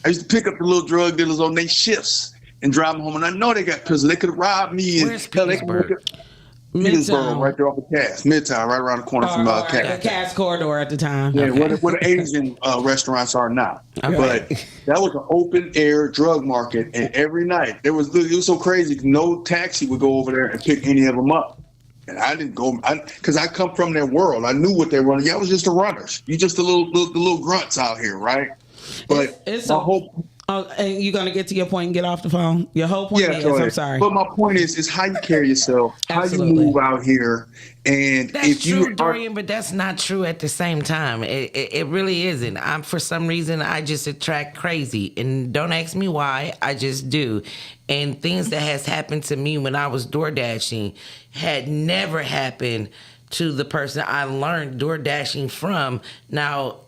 I used to pick up the little drug dealers on their shifts and drive them home. And I know they got pistols. They could have robbed me. Where's Petersburg? Petersburg, right there off the Cass. Midtown, right around the corner from Cass. The Cass corridor at the time. Yeah, where the Asian restaurants are now. Okay. But that was an open air drug market, and every night it was so crazy. No taxi would go over there and pick any of them up. And I didn't go because I come from their world. I knew what they were running. Y'all was just the runners. You just the little grunts out here, right? But Oh, and you're gonna get to your point and get off the phone. Your whole point is, go ahead. I'm sorry. But my point is how you carry yourself, Absolutely. how you move out here, and That's if you true, Dorian, but that's not true at the same time. It really isn't. For some reason, I just attract crazy, and don't ask me why. I just do. And things that has happened to me when I was door dashing had never happened to the person I learned door dashing from. Now,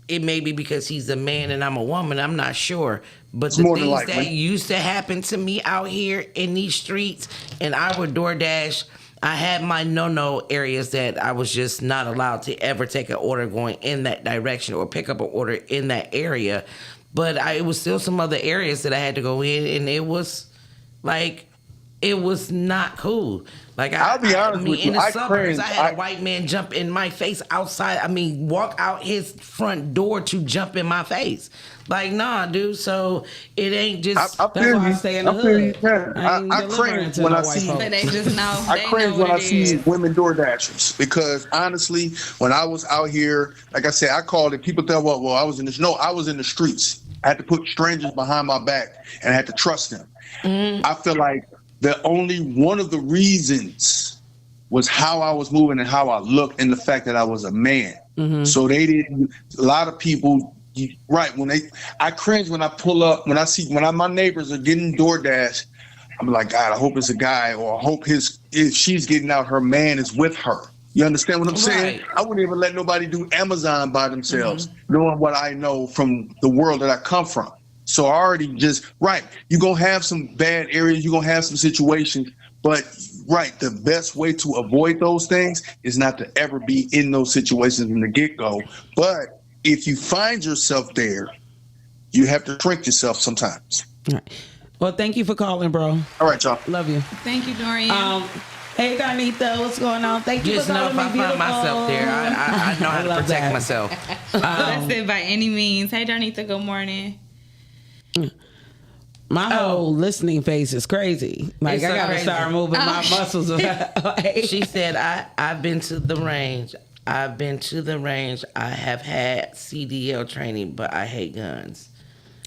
it may be because he's a man and I'm a woman. I'm not sure. But the more than things likely. that used to happen to me out here in these streets, and I would DoorDash, I had my no-no areas that I was just not allowed to ever take an order going in that direction or pick up an order in that area. But it was still some other areas that I had to go in, and it was like, it was not cool. Like I'll be honest with you, in the I suburbs, cringe. I had a white man jump in my face outside. I mean, walk out his front door to jump in my face. Like, nah, dude. So it ain't just. I That's feel why I you. stay in the I feel you. hood. Yeah. I ain't I delivering cringe to when no I white see. folks. But they just know. I they cringe know when I what it see is. women door dashers because honestly, when I was out here, like I said, I called it. People thought, well, I was in this. No, I was in the streets. I had to put strangers behind my back and I had to trust them. I feel like the only one of the reasons was how I was moving and how I looked and the fact that I was a man. So they didn't. A lot of people. Right when I cringe when I pull up when my neighbors are getting DoorDash. I'm like, God, I hope it's a guy, or I hope if she's getting out, her man is with her. You understand what I'm saying? Right. I wouldn't even let nobody do Amazon by themselves, knowing what I know from the world that I come from. So I already you're gonna have some bad areas, you're gonna have some situations, but the best way to avoid those things is not to ever be in those situations from the get-go. But if you find yourself there, you have to shrink yourself sometimes. All right. Well, thank you for calling, bro. All right, y'all. Love you. Thank you, Dorian. Hey, Donita, what's going on? Thank you Just for know calling if me I find beautiful. myself there, I know how to love protect that. myself. That's it by any means. Hey, Donita, good morning. My whole listening phase is crazy. Like, It's I so gotta crazy. start moving my muscles. She said, I've been to the range. I have had CDL training, but I hate guns.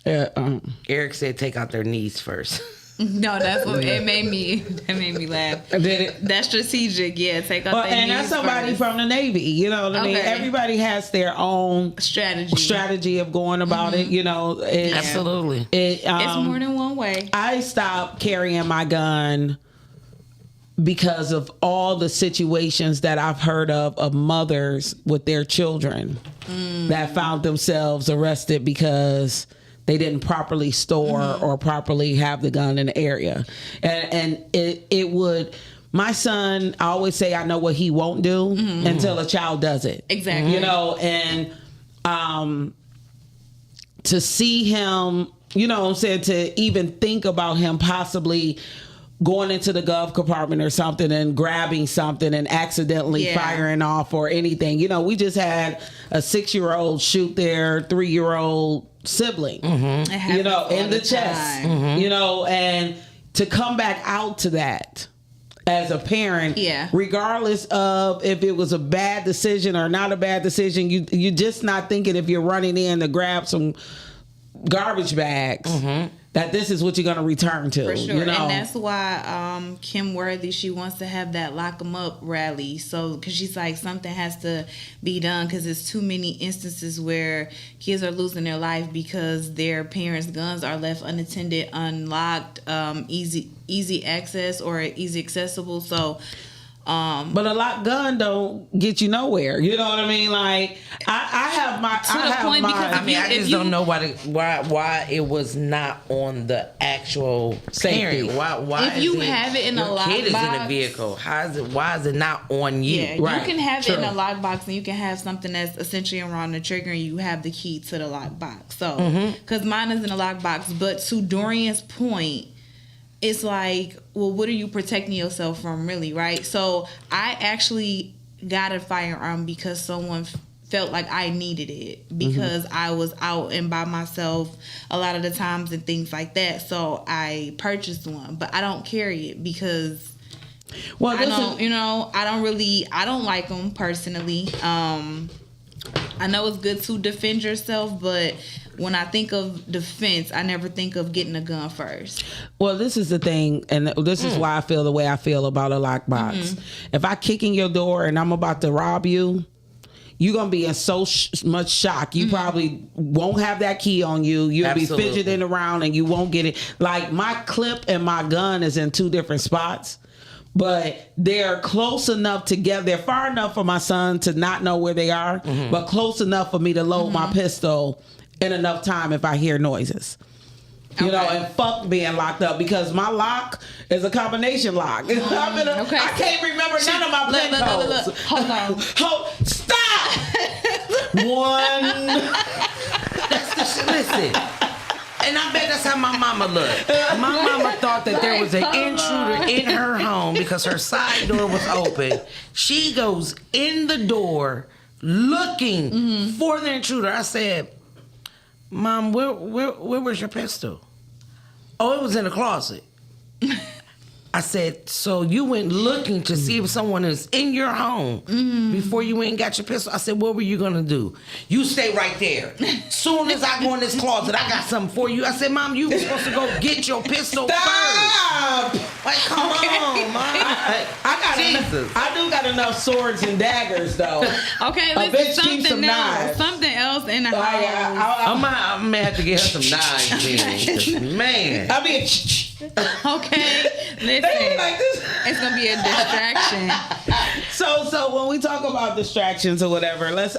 Eric said, take out their knees first. No, that's what it made me. That made me laugh. Did it? That's strategic. Yeah, take out. And that's somebody from the Navy. You know what I mean? Okay. Everybody has their own strategy of going about it. You know, Absolutely. It's more than one way. I stopped carrying my gun because of all the situations that I've heard of mothers with their children that found themselves arrested because they didn't properly store or properly have the gun in the area. And it would, my son, I always say I know what he won't do until a child does it. Exactly. You know, and to see him, you know what I'm saying, to even think about him possibly going into the glove compartment or something and grabbing something and accidentally firing off or anything. You know, we just had a 6-year-old shoot their 3-year-old sibling, you know, in the chest, you know, and to come back out to that as a parent, regardless of if it was a bad decision or not a bad decision, you're just not thinking if you're running in to grab some garbage bags that this is what you're going to return to. For sure. You know? And that's why Kim Worthy, she wants to have that lock 'em up rally. So, because she's like, something has to be done because there's too many instances where kids are losing their life because their parents' guns are left unattended, unlocked, easy access or easy accessible. So, but a locked gun don't get you nowhere. You know what I mean? Like I have my I just don't know why it was not on the actual safety. parent. Why if you have it in a lockbox, kid is in a vehicle. Why is it not on you? Yeah, you can have it in a lockbox, and you can have something that's essentially around the trigger, and you have the key to the lockbox. So, because mine is in a lockbox, but to Dorian's point, it's like, well, what are you protecting yourself from, really, right? So I actually got a firearm because someone felt like I needed it because I was out and by myself a lot of the times and things like that. So I purchased one, but I don't carry it because I don't like them personally. I I know it's good to defend yourself, but when I think of defense, I never think of getting a gun first. Well, this is the thing, and this is why I feel the way I feel about a lockbox. If I kick in your door and I'm about to rob you, you're going to be in so much shock. You probably won't have that key on you. You'll Absolutely. be fidgeting around and you won't get it. Like, my clip and my gun is in two different spots, but they're close enough together. They're far enough for my son to not know where they are, but close enough for me to load my pistol in enough time if I hear noises. You know, and fuck being locked up, because my lock is a combination lock. Okay. I can't remember none of my PIN codes. Look. Hold on. Stop! One. Listen. And I bet that's how my mama looked. My mama thought that there was an intruder in her home because her side door was open. She goes in the door looking for the intruder. I said, Mom, where was your pistol? Oh, it was in the closet. I said, so you went looking to see if someone is in your home before you went and got your pistol? I said, what were you going to do? You stay right there. Soon as I go in this closet, I got something for you. I said, Mom, you were supposed to go get your pistol first. Like, come on, Mom. I do got enough swords and daggers, though. Okay, A bitch listen, keeps some something else. knives. Something else in the Oh, house. yeah, I may have to get her some knives then. Man. I mean, Okay, listen. like this. It's gonna be a distraction. So when we talk about distractions or whatever, let's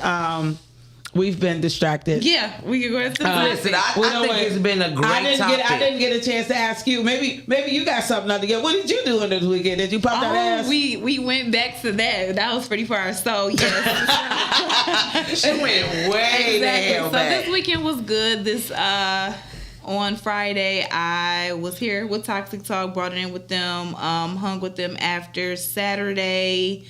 we've been distracted. Yeah, we can go into the Listen, I think it's been a great topic. I didn't get a chance to ask you. Maybe you got something out to get. What did you do in this weekend? Did you pop that ass? We went back to that. That was pretty far. So yes. She went way the hell So back. this weekend was good. This on Friday, I was here with Toxic Talk, brought it in with them, hung with them after Saturday.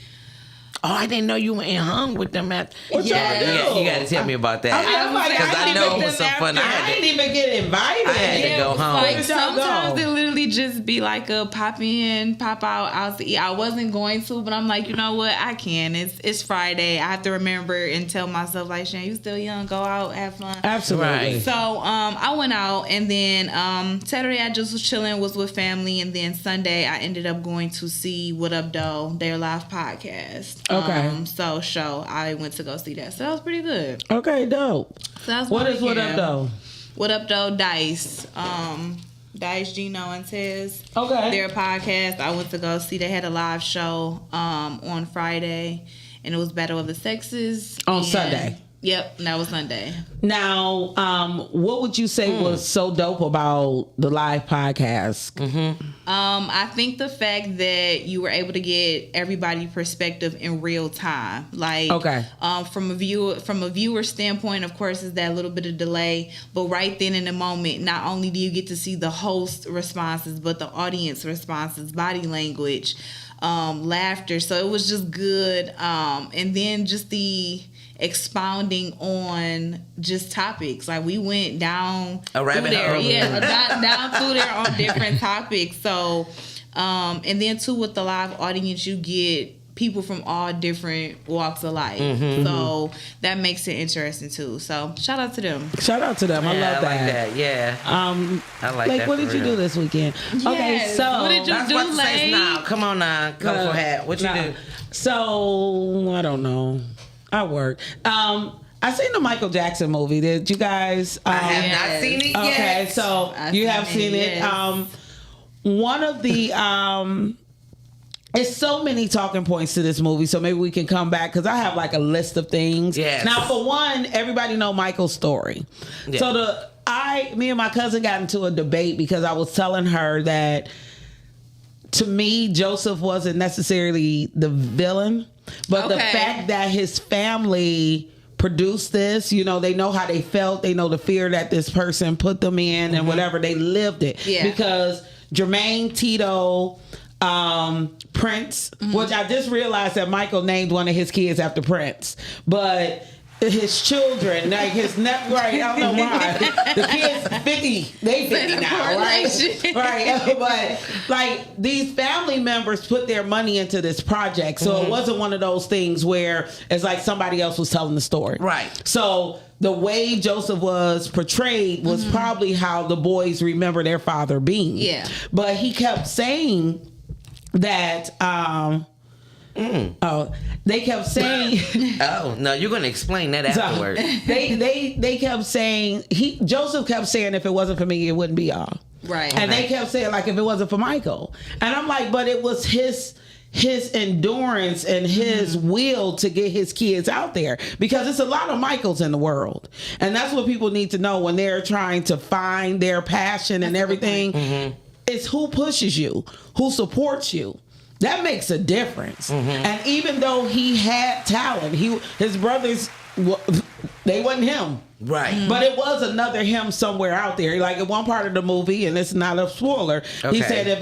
Oh, I didn't know you went and hung with them at. What y'all do? You got to tell me about that. Because I didn't know even it was so get fun. them I didn't even get invited. I had to go home. Like Where did y'all sometimes go? it literally just be like a pop in, pop out to eat. I wasn't going to, but I'm like, you know what? I can. It's Friday. I have to remember and tell myself, like, Shan, you still young. Go out, have fun. Absolutely. Right. So I went out, and then Saturday I just was chilling, was with family, and then Sunday I ended up going to see What Up Doe, their live podcast. Okay. Show. I went to go see that. So that was pretty good. Okay, dope. So that was What my is What Up weekend. Though? What Up Though? Dice. Dice, Gino, and Tez. Okay. Their podcast. I went to go see. They had a live show on Friday, and it was Battle of the Sexes. On And- Sunday. Yep, that was Sunday. Now, what would you say was so dope about the live podcast? I think the fact that you were able to get everybody's perspective in real time, like, Okay. from a viewer standpoint, of course, is that little bit of delay, but right then in the moment, not only do you get to see the host responses, but the audience responses, body language, laughter. So it was just good, and then just the expounding on just topics. Like, we went down A rabbit through there, hole. down through there on different topics. So, and then too, with the live audience, you get people from all different walks of life. So that makes it interesting too. So shout out to them. Shout out to them. I love like that. that. Yeah. I like that what for did you real. do this weekend? Okay, Yes. so What did you That's do, what to say Lay? now. Come on now. Colorful hat. What you do? So I don't know. I work. I seen the Michael Jackson movie. Did you guys? I have Yes. not seen it yet. Okay, so I've you seen have it, seen it. yes. One of the it's so many talking points to this movie, so maybe we can come back because I have like a list of things. Yes. Now, for one, everybody know Michael's story. Yeah. So me and my cousin got into a debate because I was telling her that to me, Joseph wasn't necessarily the villain, but the Okay. fact that his family produced this, you know, they know how they felt, they know the fear that this person put them in and whatever, they lived it. Yeah. Because Jermaine, Tito, Prince, which I just realized that Michael named one of his kids after Prince, but his children, like his nephew, right? I don't know why. The kids 50, they 50 now, right? Right. But like these family members put their money into this project. So it wasn't one of those things where it's like somebody else was telling the story. Right. So the way Joseph was portrayed was probably how the boys remember their father being. Yeah. But he kept saying that they kept saying Oh no, you're gonna explain that afterward. they kept saying Joseph kept saying, if it wasn't for me, it wouldn't be y'all. Right. And they kept saying, like, if it wasn't for Michael. And I'm like, but it was his endurance and his will to get his kids out there, because it's a lot of Michaels in the world. And that's what people need to know when they're trying to find their passion and everything. It's who pushes you, who supports you. That makes a difference. And even though he had talent, his brothers, they wasn't him. Right. But it was another him somewhere out there. Like in one part of the movie, and it's not a spoiler, he said, if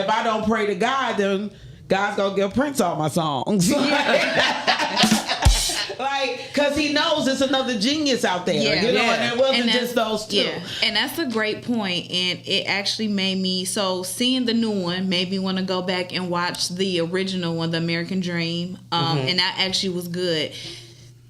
I don't pray to God, then God's gonna give Prince all my songs. Like, cause he knows it's another genius out there. You know, and it wasn't just those two. Yeah, and that's a great point. And it actually made me, so seeing the new one made me want to go back and watch the original one, The American Dream. And that actually was good.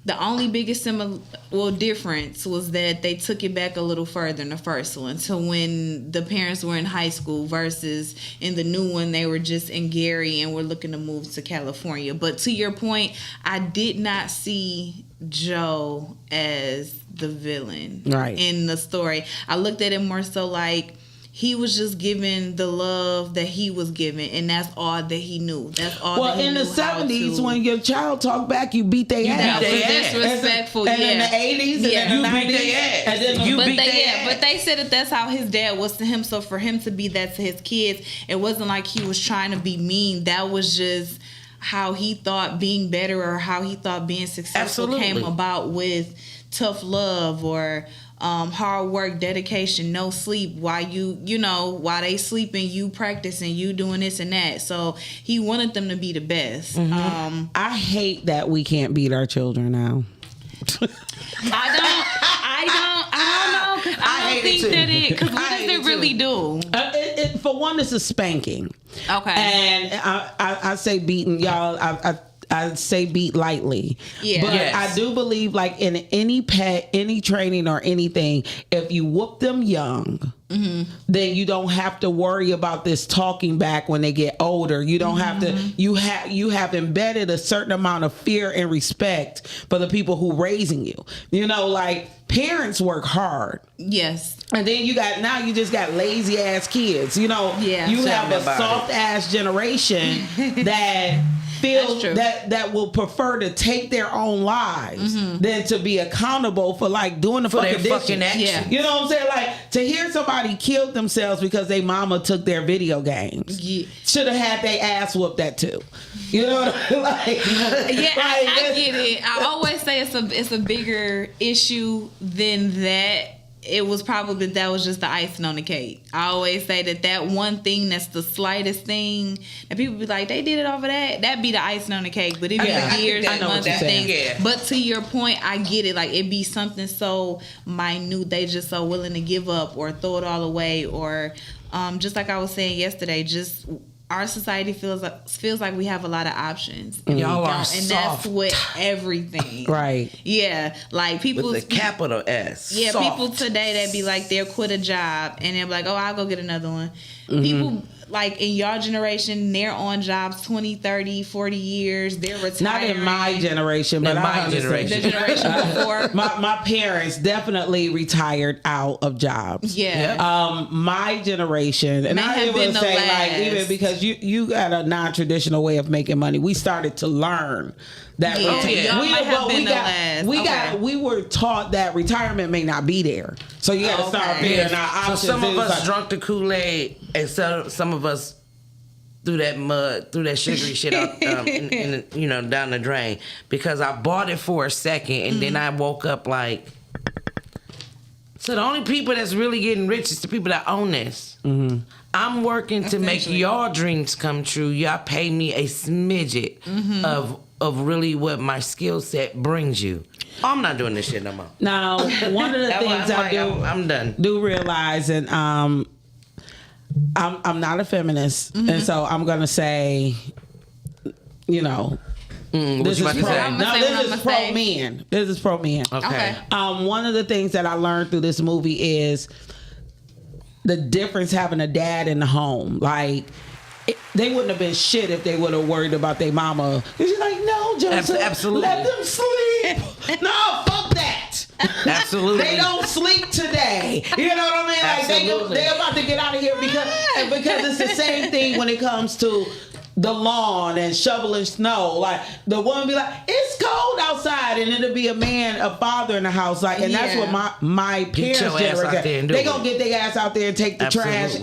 The only biggest difference was that they took it back a little further in the first one, to when the parents were in high school, versus in the new one they were just in Gary and were looking to move to California. But to your point, I did not see Joe as the villain in the story. I looked at him more so like he was just giving the love that he was given, and that's all that he knew. That's all that he knew. Well, in the 70s, when your child talk back, you beat their ass. That was disrespectful, and in the 80s, and in the 90s, beat their ass. And then but they said that that's how his dad was to him. So for him to be that to his kids, it wasn't like he was trying to be mean. That was just how he thought being better, or how he thought being successful came about, with tough love or hard work, dedication, no sleep, while while they sleeping, you practicing, you doing this and that. So he wanted them to be the best. I hate that we can't beat our children now. I don't know, because I don't think that because what does it really do? For one, it's a spanking. Okay. And I say beating, y'all. I say beat lightly. Yeah. But I do believe, like in any pet, any training or anything, if you whoop them young, then you don't have to worry about this talking back when they get older. You don't have to. You have embedded a certain amount of fear and respect for the people who raising you. You know, like parents work hard. Yes. And then you just got lazy ass kids. You know, you have a soft ass generation that feels that will prefer to take their own lives than to be accountable for like doing the fucking action. Yeah. You know what I'm saying? Like, to hear somebody kill themselves because their mama took their video games, should have had their ass whooped that too. You know what I mean? I get it. I always say it's a bigger issue than that. It was probably that was just the icing on the cake. I always say that one thing that's the slightest thing, and people be like, they did it over that be the icing on the cake. But it be years and months of things. Yeah. But to your point, I get it. Like, it be something so minute, they just so willing to give up or throw it all away, or just like I was saying yesterday, just our society feels like we have a lot of options. And y'all are and soft. That's with everything. Right. Yeah. Like people with the capital S. Yeah, soft. people today that be like, they'll quit a job and they'll be like, oh, I'll go get another one. People like in your generation, they're on jobs 20, 30, 40 years. They're retiring. Not in my generation, but my generation. The generation before. My parents definitely retired out of jobs. Yeah. My generation, and May I have even been the say like, last. even because you got a non-traditional way of making money, we started to learn that we were taught that retirement may not be there, so you got to start figuring out options. So some of us drunk the Kool-Aid, and some of us threw that mud, threw that sugary shit out, down the drain, because I bought it for a second, and then I woke up like, so the only people that's really getting rich is the people that own this. I'm working to make your dreams come true. Y'all pay me a smidget of really what my skill set brings you. I'm not doing this shit no more. Now, one of the things I'm done. do realize, and I'm not a feminist, and so I'm gonna say, you know, this is pro men. This is pro men. Okay. One of the things that I learned through this movie is the difference having a dad in the home. Like, they wouldn't have been shit if they would have worried about their mama. She's like, no, Joseph, Absolutely. let them sleep. No, fuck that. Absolutely. They don't sleep today. You know what I mean? Like, Absolutely. they're about to get out of here because it's the same thing when it comes to the lawn and shoveling snow. Like, the woman be like, it's cold outside, and it'll be a father in the house. Like, and that's what my parents your ass out there and do they it. gonna get their ass out there and take the trash.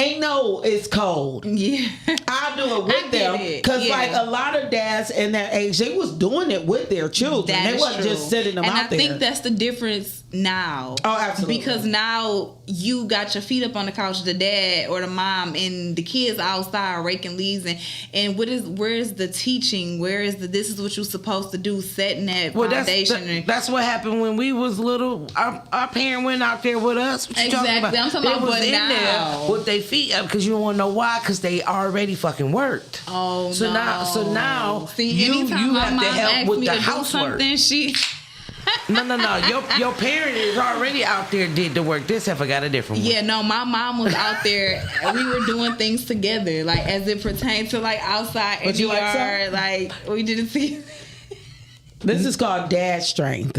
Ain't no, it's cold. Yeah. I do it with them because like a lot of dads in that age, they was doing it with their children. They wasn't just sitting them out there. And I think that's the difference now. Oh, absolutely. Because now you got your feet up on the couch, the dad or the mom, and the kids outside raking leaves. And where is the teaching? Where is this is what you're supposed to do, setting that foundation? That's what happened when we was little. Our parent went out there with us. What you talking about? I'm talking about was in now. there with their feet up because you don't want to know why, because they already fucking worked. Oh, so no. now See, you anytime my have to mom help asks with me the to do housework. something, she... No. Your parent is already out there, did the work. This heifer got a different one. Yeah, no, my mom was out there. We were doing things together, like as it pertains to like outside in the yard. Like we didn't see. This is called dad strength.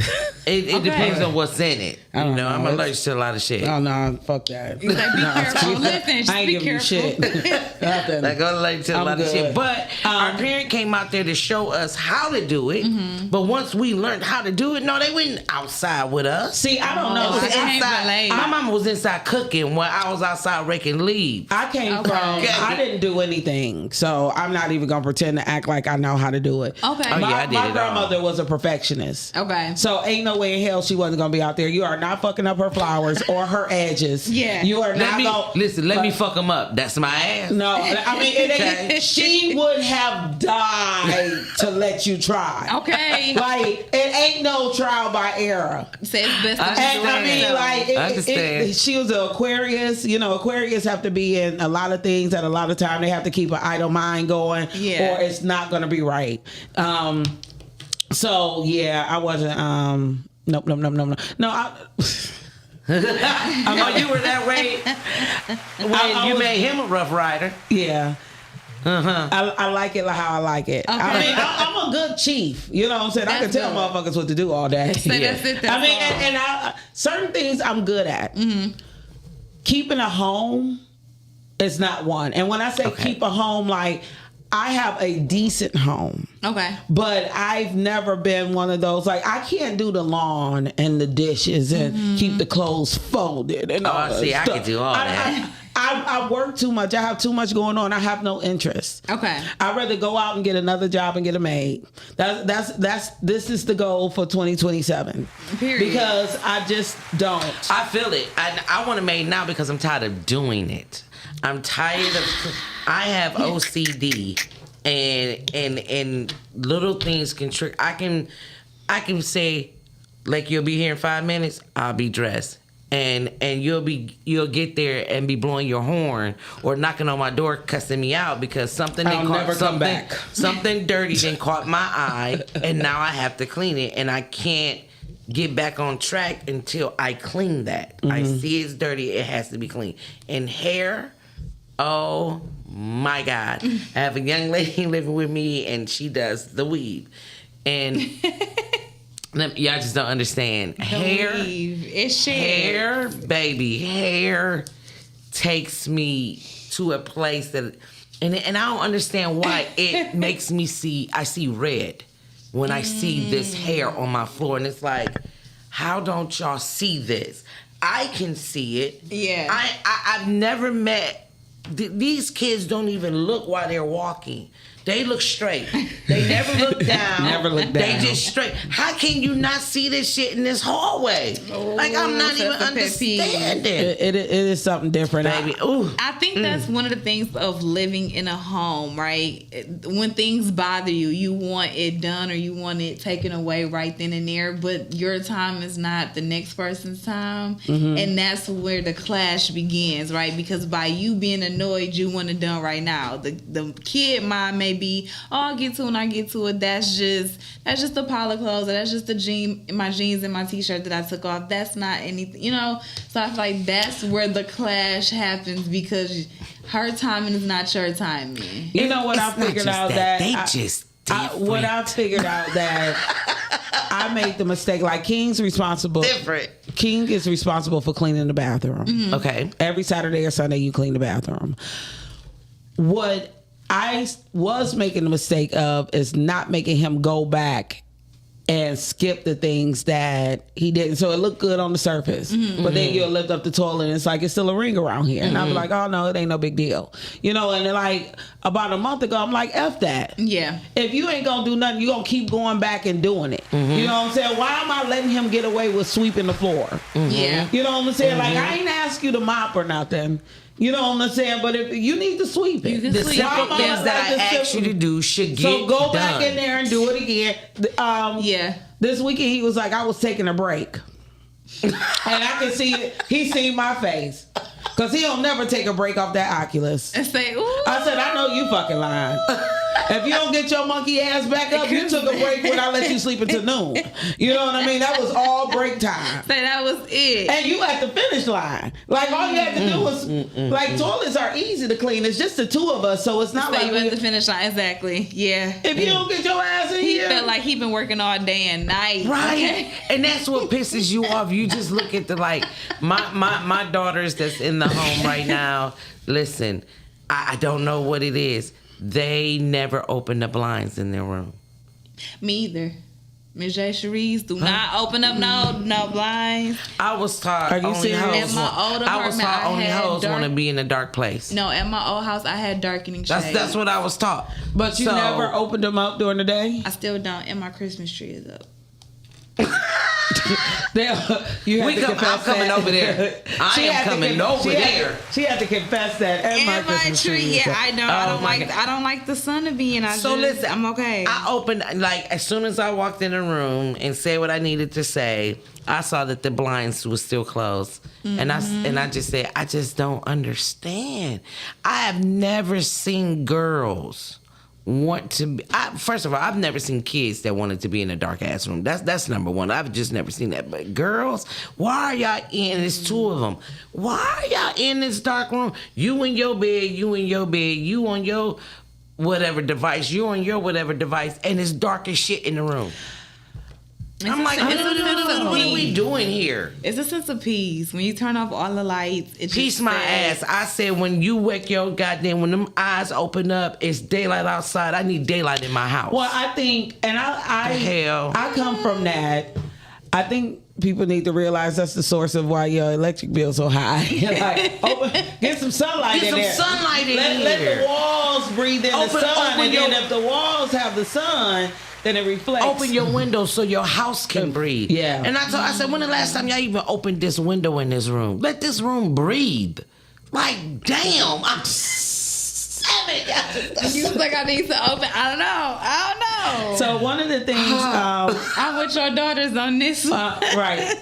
It depends on what's in it. I don't know. I'm allergic to a lot of shit. Oh no, fuck that. He's like, be careful. Listen, just I ain't be giving you careful. shit. Nothing. Like, I'm allergic to a lot of good. shit. But our parent came out there to show us how to do it. But once we learned how to do it, no, they went outside with us. See, I don't know. I can't Inside, relate. my mama was inside cooking when I was outside raking leaves. I came from, I didn't do anything. So I'm not even going to pretend to act like I know how to do it. Okay. Oh, yeah, I did my it all. grandmother was a perfectionist. Okay. So ain't no way in hell she wasn't going to be out there. You are not fucking up her flowers or her edges. Yeah. You are not going Listen, let me fuck them up. That's my ass. No, I mean, it ain't, she would have died to let you try. Okay. Like, it ain't no trial by error. Say it's best. I And I mean, like, I understand. she was an Aquarius. You know, Aquarius have to be in a lot of things at a lot of time. They have to keep an idle mind going, Yeah. or it's not going to be right. So yeah, I wasn't. Nope. No, Oh, you were that way when I you was- made him a rough rider. yeah. I like it like how I like it. I mean, I'm a good chief. You know what I'm saying? I can That's tell good. motherfuckers what to do all day. Say that's it. That's I mean, all. and I, certain things I'm good at. Keeping a home is not one. And when I say keep a home, like, I have a decent home. Okay. But I've never been one of those, like, I can't do the lawn and the dishes and keep the clothes folded and all that See, I stuff. can do all that. I work too much. I have too much going on. I have no interest. Okay. I'd rather go out and get another job and get a maid. This is the goal for 2027. Period. Because I just don't. I feel it. I want a maid now because I'm tired of doing it. I'm tired of. I have OCD, and little things can trick. I can say, like, you'll be here in 5 minutes. I'll be dressed. And you'll get there and be blowing your horn or knocking on my door, cussing me out because something something dirty then caught my eye, and now I have to clean it, and I can't get back on track until I clean that. I see it's dirty, it has to be clean. And hair, oh my God, I have a young lady living with me, and she does the weave, and. Y'all just don't understand. It's hair, baby, hair takes me to a place that, and I don't understand why it makes me I see red when I see this hair on my floor, and it's like, how don't y'all see this? I can see it. Yeah. I've never met these kids don't even look while they're walking. They look straight. They never look down. Never look They down. just straight. How can you not see this shit in this hallway? Like, I'm not even that's a pet peeve. understanding. It is something different. Baby, ooh. I think that's one of the things of living in a home, right? When things bother you, you want it done or you want it taken away right then and there, but your time is not the next person's time. And that's where the clash begins, right? Because by you being annoyed, you want it done right now. The kid mind may be, oh, I'll get to it when I get to it. That's just a pile of clothes. Or that's just my jeans and my t-shirt that I took off. That's not anything, you know? So I feel like that's where the clash happens because her timing is not your timing. You know what I It's not figured just out that. that They just different. what I figured out that I made the mistake. Like King's responsible. Different. King is responsible for cleaning the bathroom. Okay. Every Saturday or Sunday, you clean the bathroom. What I was making the mistake of is not making him go back and skip the things that he didn't. So it looked good on the surface. But then you'll lift up the toilet and it's like, it's still a ring around here. And I'm like, oh no, it ain't no big deal. You know, and then like about a month ago, I'm like, F that. Yeah. If you ain't gonna do nothing, you gonna keep going back and doing it. You know what I'm saying? Why am I letting him get away with sweeping the floor? Yeah. You know what I'm saying? Like, I ain't ask you to mop or nothing. You know what I'm saying? But if you need to sweep it. can The sweep simple it. things that I asked you to do should get So go done. back in there and do it again. Yeah. This weekend he was like, I was taking a break. And I can see it. He seen my face. Because he don't never take a break off that Oculus. And say, ooh. I said, I know you fucking lying. If you don't get your monkey ass back up, you took a break when I let you sleep until noon. You know what I mean? That was all break time. Say that was it. And you at the finish line. Like, all you had to do was, like, toilets are easy to clean. It's just the two of us, so it's not So like you at the finish line. Exactly. Yeah. if you don't get your ass in He here. felt like he been working all day and night. Right. Okay? And that's what pisses you off. You just look at the, like, my daughters that's in the home right now. Listen, I don't know what it is. They never open the blinds in their room. Me either. Ms. J. Cherise, do not open up no blinds. I was taught Are you only serious? hoes. In my old I was apartment, taught I only had hoes dark- want to be in a dark place. No, at my old house, I had darkening shades. That's what I was taught. But you So- never opened them up during the day? I still don't. And my Christmas tree is up. You I'm coming over there. I am coming over there. She had to confess that. And my Christmas tree, is yeah, up. I know. Oh, my God. I don't like the sun to be in. So listen, I'm okay. I opened, like, as soon as I walked in the room and said what I needed to say, I saw that the blinds was still closed. And I just said, I just don't understand. I have never seen girls want to be, first of all, I've never seen kids that wanted to be in a dark ass room. That's number one. I've just never seen that. But girls, why are y'all in? It's two of them. Why are y'all in this dark room? You in your bed, you in your bed, you on your whatever device, you on your whatever device, and it's dark as shit in the room. I'm like, what are we doing here? It's a sense of peace. When you turn off all the lights, it Peace just my says- ass. I said when you wake your goddamn, when them eyes open up, it's daylight outside. I need daylight in my house. Well, I think, and I The hell? I come from that. I think people need to realize that's the source of why your electric bill's so high. Like, get some sunlight Get in some there. sunlight in Let here. the walls breathe in the Open- sun, open and then your- if the walls have the sun, then it reflects. Open your window so your house can breathe. Yeah. And I said, when the last time y'all even opened this window in this room? Let this room breathe. Like, damn, I'm 7. You was like, I need to open. I don't know. So one of the things, I'm with your daughters on this one. right?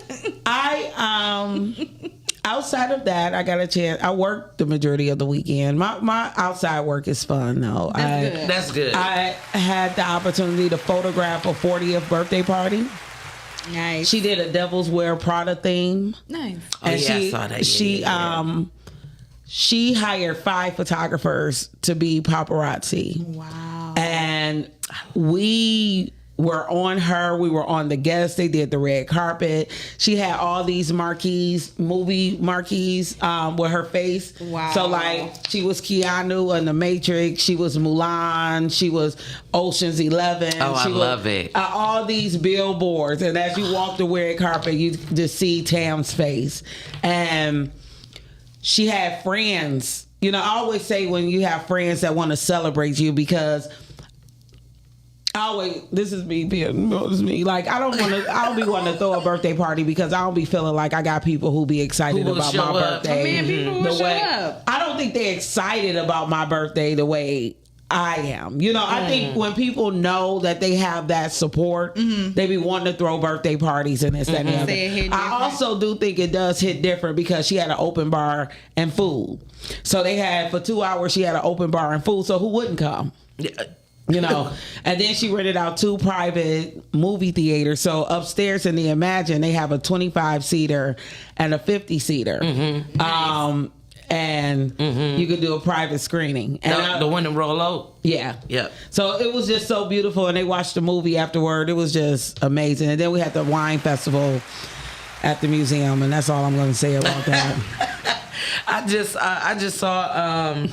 Outside of that, I got a chance. I worked the majority of the weekend. My outside work is fun though. That's good. That's good. I had the opportunity to photograph a 40th birthday party. Nice. She did a Devil's Wear Prada theme. Nice. Oh, yeah, I saw that. Yeah. She hired 5 photographers to be paparazzi. Wow. And we were on her. We were on the guests. They did the red carpet. She had all these marquees, movie marquees, with her face. Wow. So like she was Keanu in The Matrix. She was Mulan. She was Ocean's 11. Oh, I She was, love it. all these billboards, and as you walk the red carpet, you just see Tam's face, and she had friends you know, I always say when you have friends that want to celebrate you, because this is me being like, I don't be wanting to throw a birthday party because I don't be feeling like I got people who be excited Who will about show my up. birthday. I mean, people will show up. I don't think they're excited about my birthday the way I am. You know, I think when people know that they have that support, they be wanting to throw birthday parties and this, that, and the other. Say it hit I different. also do think it does hit different because she had an open bar and food. So they had, for 2 hours, she had an open bar and food. So who wouldn't come? Yeah. You know, and then she rented out 2 private movie theaters. So upstairs in the Imagine, they have a 25-seater and a 50-seater. And you could do a private screening. And The one in Roll Out? yeah. Yeah. So it was just so beautiful. And they watched the movie afterward. It was just amazing. And then we had the wine festival at the museum. And that's all I'm going to say about that. I just saw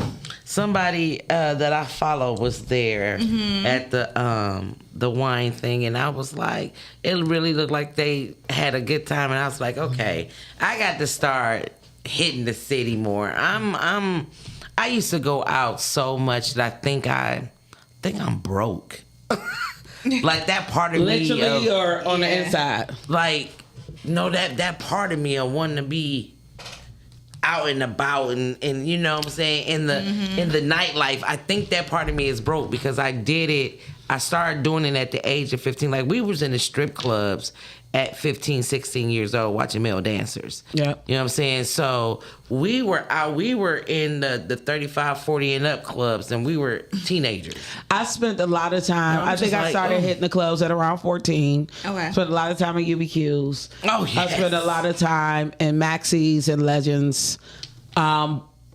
somebody that I follow was there at the wine thing, and I was like, it really looked like they had a good time, and I was like, okay, I got to start hitting the city more. I used to go out so much that I think I'm broke. Like that part of Literally me, or on the inside? like, no, that part of me of wanting to be out and about and you know what I'm saying, in the nightlife. I think that part of me is broke because I started doing it at the age of 15. Like, we was in the strip clubs at 15, 16 years old watching male dancers. Yeah. You know what I'm saying? So we were out, we were in the 35, 40 and up clubs, and we were teenagers. I spent a lot of time. I'm I think just I like, started oh. hitting the clubs at around 14. Okay. Spent a lot of time at UBQs. Oh, I yes. spent a lot of time in Maxis and Legends.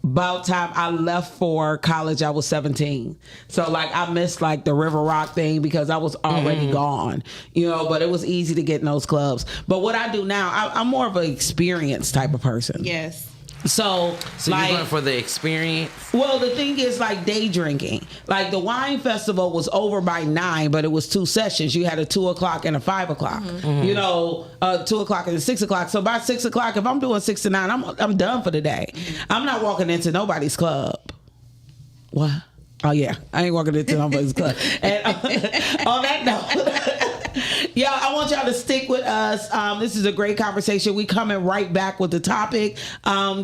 About time I left for college, I was 17. So like I missed like the River Rock thing because I was already gone, you know, but it was easy to get in those clubs. But what I do now, I'm more of an experience type of person. Yes. So So like, you're going for the experience? well, the thing is like day drinking. Like the wine festival was over by 9, but it was 2 sessions. You had a 2 o'clock and a 5 o'clock. You know, 2 o'clock and a 6 o'clock. So by 6 o'clock, if I'm doing 6 to 9, I'm done for the day. I'm not walking into nobody's club. What? Oh yeah, I ain't walking into nobody's club. And on that note, y'all, I want y'all to stick with us. This is a great conversation. We coming right back with the topic.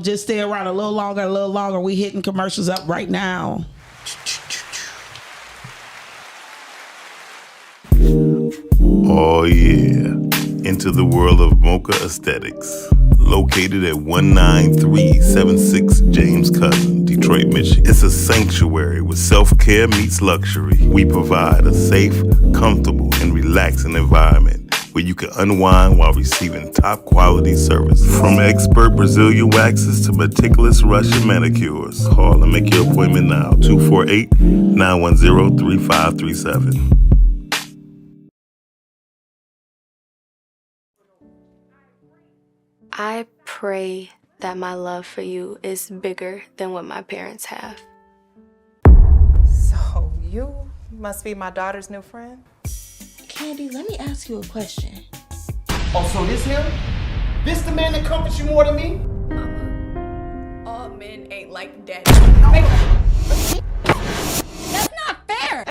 Just stay around a little longer. We hitting commercials up right now. Oh yeah, into the world of Mocha Aesthetics. Located at 19376 James Cousin, Detroit, Michigan. It's a sanctuary where self-care meets luxury. We provide a safe, comfortable, and relaxing environment where you can unwind while receiving top quality service. From expert Brazilian waxes to meticulous Russian manicures. Call and make your appointment now. 248-910-3537. I pray that my love for you is bigger than what my parents have. So you must be my daughter's new friend? Candy, let me ask you a question. Oh, so this him? This the man that comforts you more than me? All men ain't like daddy. That's not fair!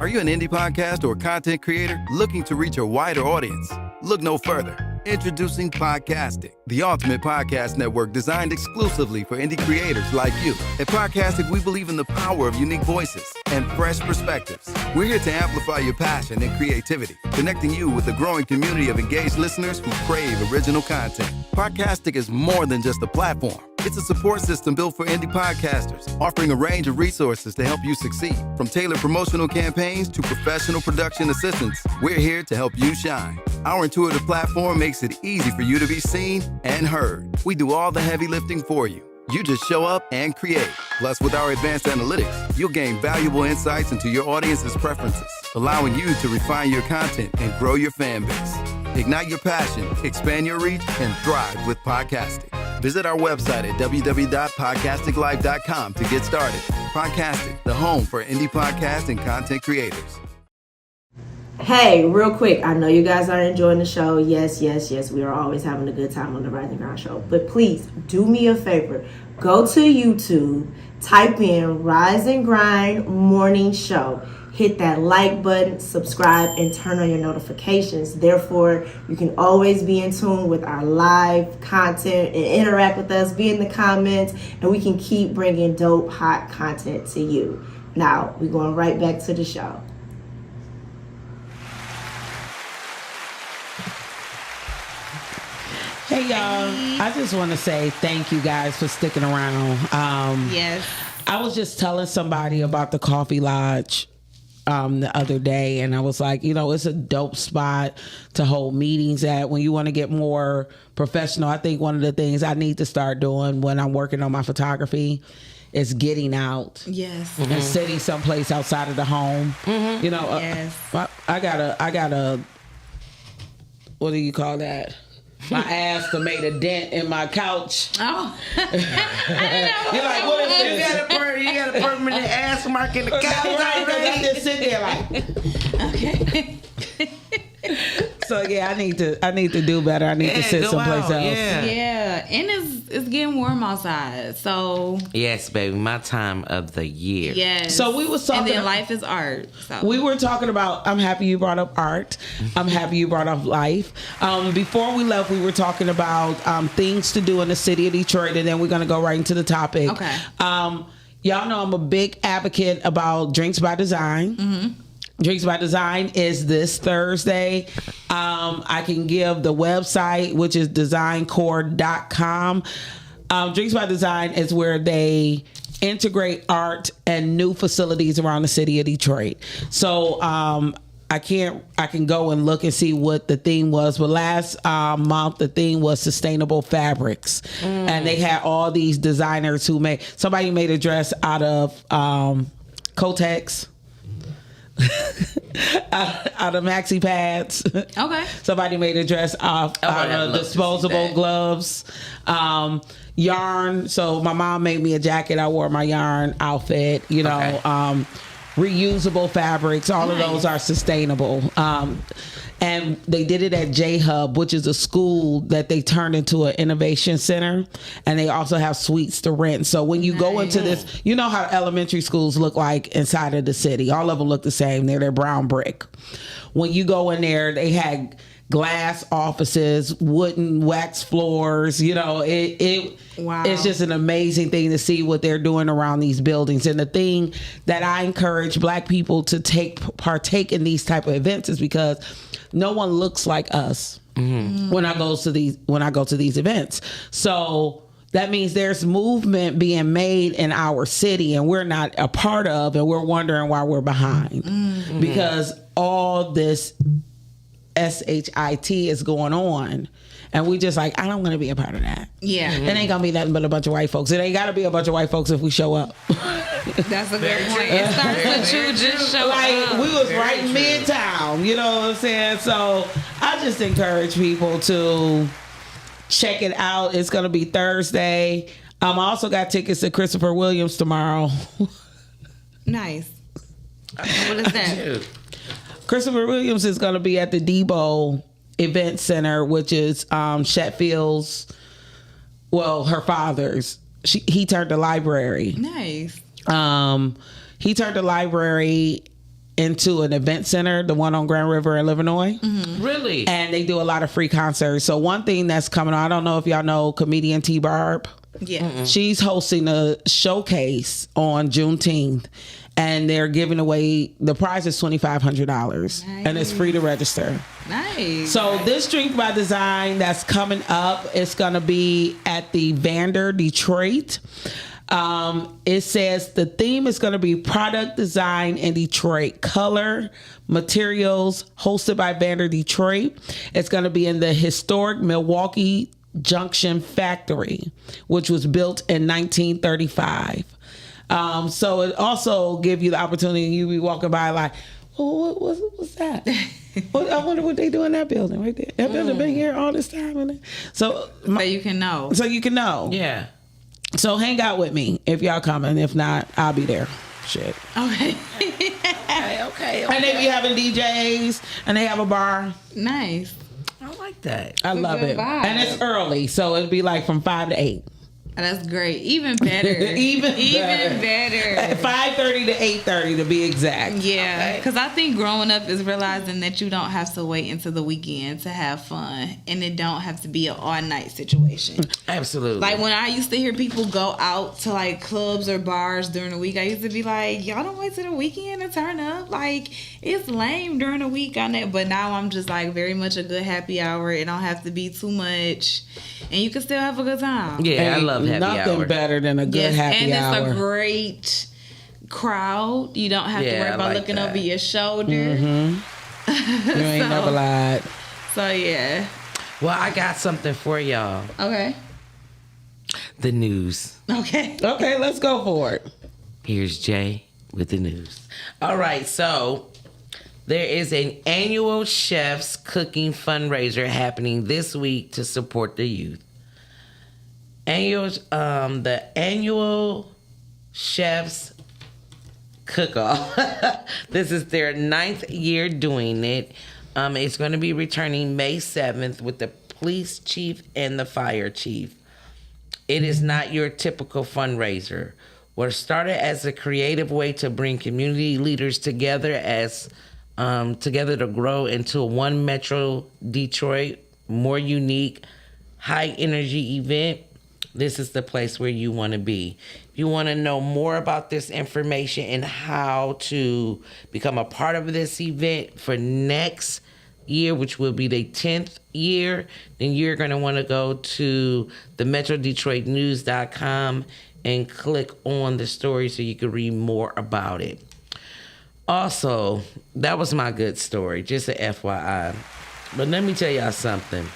Are you an indie podcast or content creator looking to reach a wider audience? Look no further. Introducing Podcastic, the ultimate podcast network designed exclusively for indie creators like you. At Podcastic, we believe in the power of unique voices and fresh perspectives. We're here to amplify your passion and creativity, connecting you with a growing community of engaged listeners who crave original content. Podcastic is more than just a platform. It's a support system built for indie podcasters, offering a range of resources to help you succeed. From tailored promotional campaigns to professional production assistance, we're here to help you shine. Our intuitive platform makes it easy for you to be seen and heard. We do all the heavy lifting for you. You just show up and create. Plus, with our advanced analytics, you'll gain valuable insights into your audience's preferences, allowing you to refine your content and grow your fan base. Ignite your passion, expand your reach, and thrive with Podcastic. Visit our website at www.podcasticlife.com to get started. Podcastic, the home for indie podcast and content creators. Hey, real quick, I know you guys are enjoying the show. Yes, we are always having a good time on the Rise and Grind show. But please, do me a favor. Go to YouTube, type in Rise and Grind Morning Show. Hit that like button, subscribe, and turn on your notifications. Therefore, you can always be in tune with our live content and interact with us, be in the comments, and we can keep bringing dope, hot content to you. Now, we're going right back to the show. Hey y'all, I just want to say thank you guys for sticking around. Yes. I was just telling somebody about the Coffee Lodge the other day, and I was like, it's a dope spot to hold meetings at when you want to get more professional. I think one of the things I need to start doing when I'm working on my photography is getting out. Yes. And sitting someplace outside of the home. Yes. I got a what do you call that? My ass made a dent in my couch. Oh. You're like, what is this? You got a permanent ass mark in the couch. Right, I just sit there like. Okay. So yeah, I need to do better. I need to sit someplace else. Yeah, and it's getting warm outside. So yes, baby, my time of the year. Yes. So we was talking. And then life is art. So. We were talking about. I'm happy you brought up art. I'm happy you brought up life. Before we left, we were talking about things to do in the city of Detroit, and then we're gonna go right into the topic. Okay. Y'all know I'm a big advocate about Drinks by Design. Mm-hmm. Drinks by Design is this Thursday. I can give the website, which is designcore.com. Drinks by Design is where they integrate art and new facilities around the city of Detroit. So I can go and look and see what the theme was. But last month, the theme was sustainable fabrics. And they had all these designers who somebody made a dress out of Kotex. out of maxi pads. Okay. Somebody made a dress out of disposable gloves. Yarn. So my mom made me a jacket. I wore my yarn outfit. Reusable fabrics. All of those are sustainable. And they did it at J-Hub, which is a school that they turned into an innovation center. And they also have suites to rent. So when you go into this, you know how elementary schools look like inside of the city. All of them look the same. They're brown brick. When you go in there, they had glass offices, wooden wax floors. It's just an amazing thing to see what they're doing around these buildings. And the thing that I encourage Black people to partake in these type of events is because no one looks like us when I go to these events. So that means there's movement being made in our city and we're not a part of, and we're wondering why we're behind because all this SHIT is going on. And we just like, I don't want to be a part of that. Yeah. It ain't going to be nothing but a bunch of white folks. It ain't got to be a bunch of white folks if we show up. That's a good point. It starts with you just show up. We was right in Midtown, you know what I'm saying? So I just encourage people to check it out. It's going to be Thursday. I also got tickets to Christopher Williams tomorrow. Nice. What is that? Christopher Williams is going to be at the Debo Event Center, which is Shetfield's, her father's. He turned the library. Nice. He turned the library into an event center, the one on Grand River in Livernois. Mm-hmm. Really? And they do a lot of free concerts. So one thing that's coming on, I don't know if y'all know comedian T Barb. Yeah. Mm-mm. She's hosting a showcase on Juneteenth. And they're giving away, the prize is $2,500. Nice. And it's free to register. Nice. So this Drink by Design that's coming up, it's going to be at the Vander Detroit. It says the theme is going to be product design in Detroit, color, materials, hosted by Vander Detroit. It's going to be in the historic Milwaukee Junction factory, which was built in 1935. So it also give you the opportunity, you be walking by like, what's that? I wonder what they do in that building right there. That building been here all this time. So you can know. So you can know. Yeah. So hang out with me if y'all coming. If not, I'll be there. Shit. Okay. Okay. And they be having DJs and they have a bar. Nice. I like that. I love it. vibe. And it's early, so it'll be like from 5 to 8. That's great. Even better. Even better. 5:30 to 8:30 to be exact. Yeah, because I think growing up is realizing that you don't have to wait until the weekend to have fun, and it don't have to be an all-night situation. Absolutely. Like when I used to hear people go out to like clubs or bars during the week, I used to be like, y'all don't wait till the weekend to turn up. Like it's lame during the week on that. But now I'm just like very much a good happy hour. It don't have to be too much, and you can still have a good time. Yeah, I love happy nothing hour. better than a good happy hour. And it's a great crowd. You don't have to worry about looking over your shoulder. Mm-hmm. You ain't never lied. So yeah. Well, I got something for y'all. Okay. The news. Okay. Okay, let's go for it. Here's Jay with the news. All right, so there is an annual Chef's Cooking fundraiser happening this week to support the youth. The annual Chef's Cook-Off. This is their 9th year doing it. It's going to be returning May 7th with the police chief and the fire chief. It is not your typical fundraiser. What started as a creative way to bring community leaders together together to grow into one Metro Detroit, more unique, high energy event. This is the place where you want to be. If you want to know more about this information and how to become a part of this event for next year, which will be the 10th year, then you're going to want to go to the MetroDetroitNews.com and click on the story so you can read more about it. Also, that was my good story, just an FYI. But let me tell y'all something.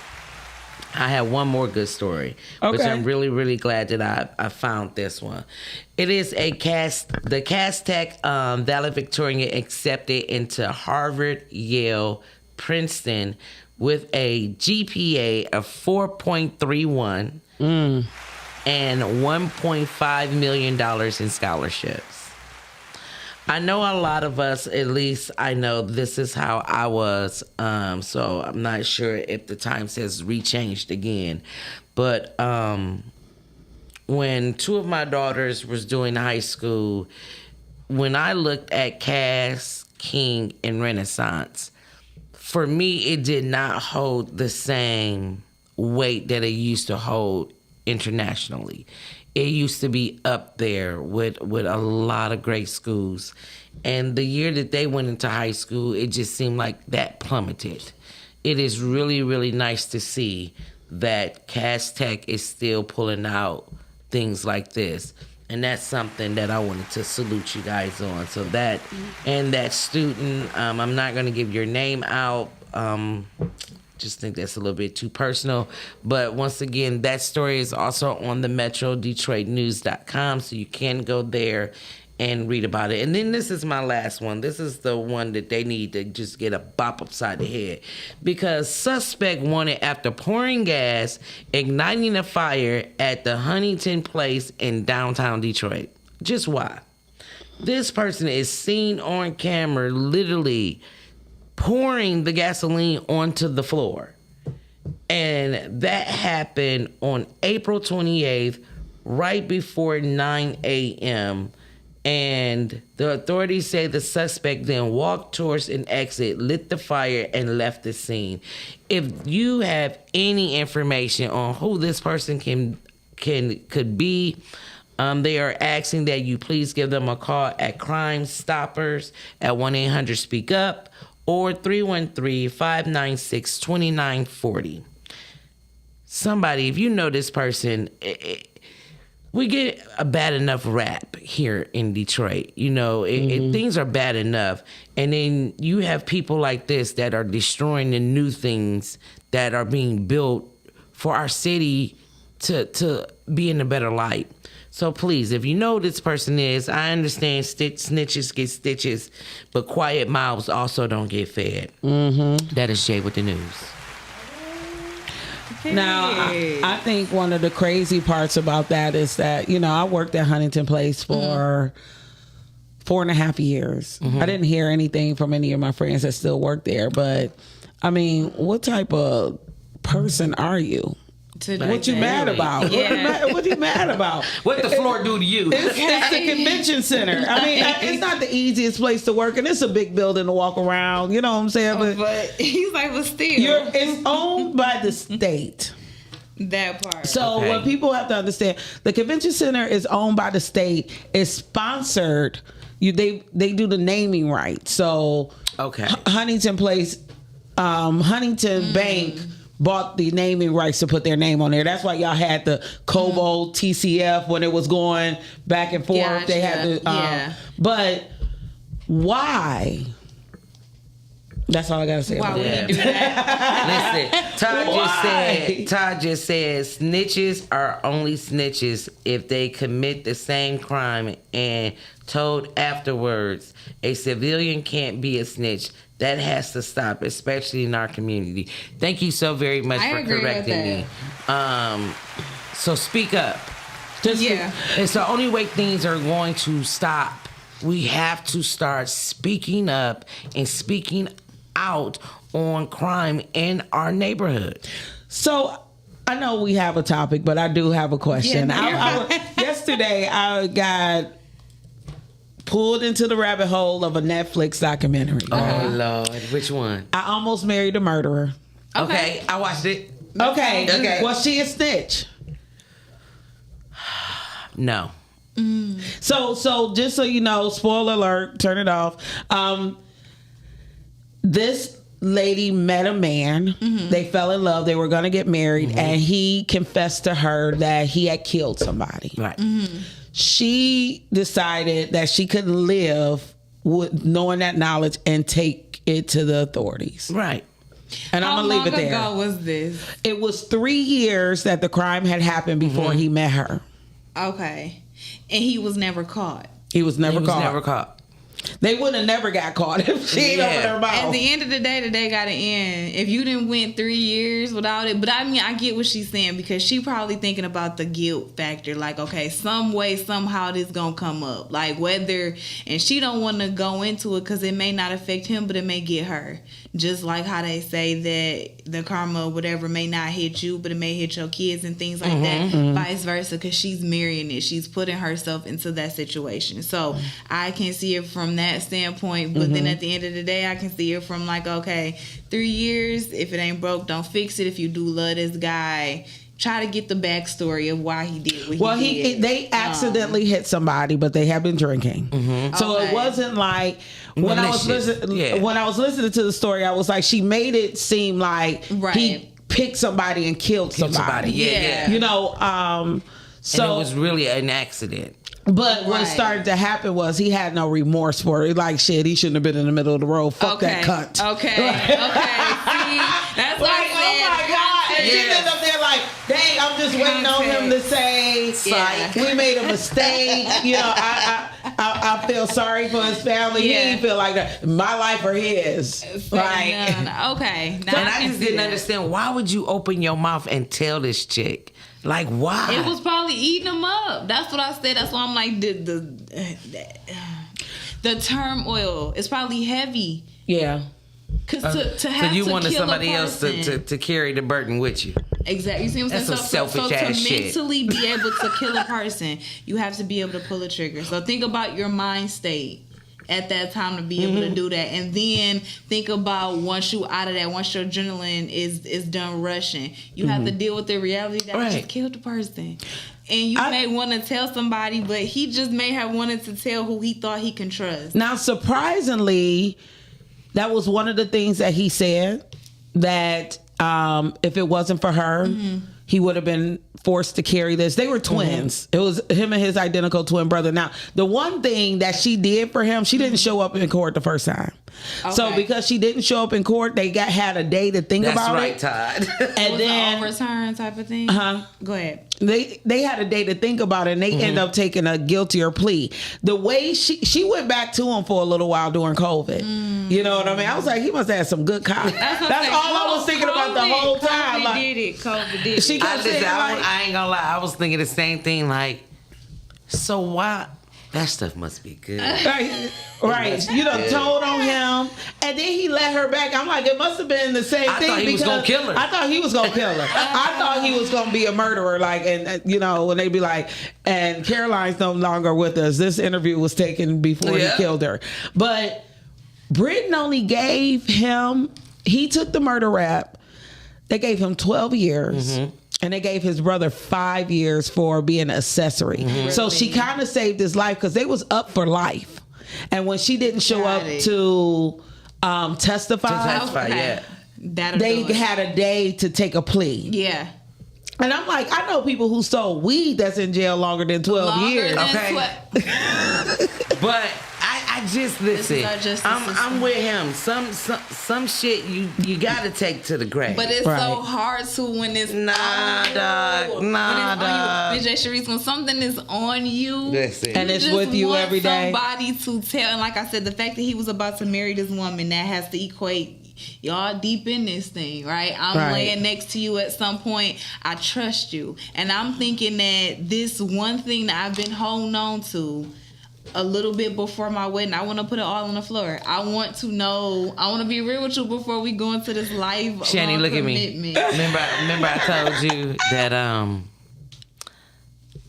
I have one more good story, which I'm really, really glad that I found this one. It is the Cass Tech valedictorian accepted into Harvard, Yale, Princeton with a GPA of 4.31 and $1.5 million in scholarships. I know a lot of us, at least I know this is how I was, so I'm not sure if the Times has rechanged again. But when two of my daughters was doing high school, when I looked at Cass, King, and Renaissance, for me, it did not hold the same weight that it used to hold internationally. It used to be up there with a lot of great schools. And the year that they went into high school, it just seemed like that plummeted. It is really, really nice to see that Cass Tech is still pulling out things like this. And that's something that I wanted to salute you guys on. So that, and that student, I'm not going to give your name out. Just think that's a little bit too personal. But once again, that story is also on the MetroDetroitNews.com, so you can go there and read about it. And then this is my last one. This is the one that they need to just get a bop upside the head. Because suspect wanted after pouring gas, igniting a fire at the Huntington Place in downtown Detroit. Just why? This person is seen on camera literally pouring the gasoline onto the floor. And that happened on April 28th, right before 9 a.m. And the authorities say the suspect then walked towards an exit, lit the fire, and left the scene. If you have any information on who this person could be, they are asking that you please give them a call at Crime Stoppers at 1-800-SPEAK-UP or 313-596-2940. Somebody, if you know this person, we get a bad enough rap here in Detroit. You know, things are bad enough. And then you have people like this that are destroying the new things that are being built for our city to be in a better light. So please, if you know who this person is, I understand snitches get stitches, but quiet mouths also don't get fed. Mm-hmm. That is Jay with the news. Now, I think one of the crazy parts about that is that, I worked at Huntington Place for 4.5 years. I didn't hear anything from any of my friends that still work there, but I mean, what type of person are you? What you mad about? Yeah. What you mad about? What the floor do to you? It's the convention center. I mean, it's not the easiest place to work, and it's a big building to walk around. You know what I'm saying? But he's like, but still. It's owned by the state. That part. So what people have to understand, the convention center is owned by the state. It's sponsored. They do the naming rights. So Huntington Place, Huntington Bank bought the naming rights to put their name on there. That's why y'all had the Kobo TCF when it was going back and forth. Gotcha. They had the but why? That's all I gotta say. Why would he do that? Listen, Todd just said snitches are only snitches if they commit the same crime and told afterwards. A civilian can't be a snitch. That has to stop, especially in our community. Thank you so very much for correcting me. So speak up. It's the only way things are going to stop. We have to start speaking up and speaking out on crime in our neighborhood. So I know we have a topic, but I do have a question. Yesterday, I got pulled into the rabbit hole of a Netflix documentary. Oh, Lord. Which one? I Almost Married a Murderer. Okay. I watched it. Okay. Was she a snitch? No. So just so you know, spoiler alert, turn it off. This lady met a man. They fell in love. They were going to get married, and he confessed to her that he had killed somebody. Right. She decided that she couldn't live with knowing that knowledge and take it to the authorities. Right. And I'm going to leave it there. How long ago was this? It was 3 years that the crime had happened before he met her. Okay. And he was never caught. He was never caught. They would have never got caught if she ain't opened her mouth. At the end of the day got to end. If you didn't went 3 years without it, but I mean, I get what she's saying because she probably thinking about the guilt factor. Like, okay, some way, somehow this gonna come up. Like whether, and she don't want to go into it because it may not affect him, but it may get her. Just like how they say that the karma or whatever may not hit you, but it may hit your kids and things like that. Vice versa, because she's marrying it. She's putting herself into that situation. So I can see it from that standpoint, but then at the end of the day, I can see it from like, okay, 3 years, if it ain't broke, don't fix it. If you do love this guy, try to get the backstory of why he did what he did. They accidentally hit somebody, but they have been drinking. So it wasn't like when I was listening to the story, I was like, she made it seem like he picked somebody and killed somebody. Yeah. You know, so and it was really an accident. But what started to happen was he had no remorse for it. Like, shit, he shouldn't have been in the middle of the road. Fuck that cunt. Okay. See, that's like, oh my God. And she ended up there like, dang, I'm just waiting on him to say, we made a mistake. You know, I feel sorry for his family. He didn't feel like that. My life or his. Okay. And I just didn't understand, why would you open your mouth and tell this chick? Like, why? It was probably eating him up. That's what I said. That's why I'm like, the turmoil is probably heavy. Yeah. Because to have so you to wanted kill somebody a else person, to carry the burden with you. Exactly. You see what I'm saying? That's some selfish so ass to shit. mentally be able to kill a person, you have to be able to pull a trigger. So think about your mind state at that time to be able to do that, and then think about once you out of that, once your adrenaline is done rushing, you have to deal with the reality that you just killed the person. And you may want to tell somebody, but he just may have wanted to tell who he thought he can trust. Now, surprisingly, that was one of the things that he said, that if it wasn't for her, he would have been forced to carry this. They were twins. It was him and his identical twin brother. Now, the one thing that she did for him, she didn't show up in court the first time. So because she didn't show up in court, they had a day to think about it. That's right, Todd. And was then an overturn type of thing. Go ahead. They had a day to think about it, and they end up taking a guiltier plea. The way she went back to him for a little while during COVID. You know what I mean? I was like, he must have had some good cops. That's all I was thinking about the whole time. COVID did it. COVID did it. She kept saying, I ain't gonna lie. I was thinking the same thing. Like, so why? That stuff must be good. Right. You done told on him, and then he let her back. I'm like, it must have been the same thing. I thought he was gonna kill her. I thought he was gonna kill her. I thought he was gonna be a murderer. Like, and you know, when they be like, and Caroline's no longer with us. This interview was taken before he killed her. But Britain only gave him. He took the murder rap. They gave him 12 years. And they gave his brother 5 years for being an accessory. So she kind of saved his life because they was up for life. And when she didn't show up to testify, they had a day to take a plea. Yeah. And I'm like, I know people who sold weed that's in jail longer than 12 years. But I just listen. I'm with him. Some shit you gotta take to the grave. But it's so hard to when it's dog. BJ Sharice, when something is on you, and it's with you every day. Somebody to tell, and like I said, the fact that he was about to marry this woman, that has to equate. Y'all deep in this thing, right? I'm laying next to you at some point. I trust you, and I'm thinking that this one thing that I've been holding on to a little bit before my wedding, I want to put it all on the floor. I want to know. I want to be real with you before we go into this life. Shani, look commitment. at me. Remember, I told you that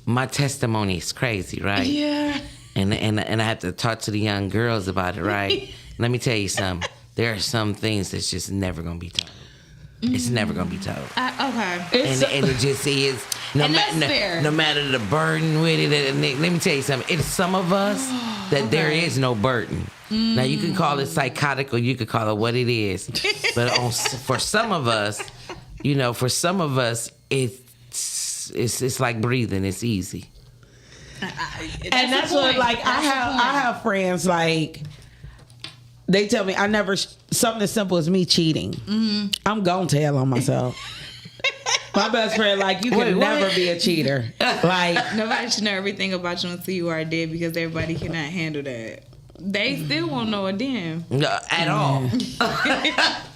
my testimony is crazy, right? Yeah. And I have to talk to the young girls about it, right? Let me tell you something. There are some things that's just never gonna be told. It's never gonna be told. Okay. And it just is. No matter the burden with it. And let me tell you something. It's some of us that there is no burden. Now you can call it psychotic or you could call it what it is. But for some of us, it's like breathing. It's easy. And that's what, like, I have friends, like, they tell me something as simple as me cheating. I'm gonna tell on myself. My best friend, like, you can never be a cheater. Like, nobody should know everything about you until you are dead, because everybody cannot handle that. They still won't know a damn. At all.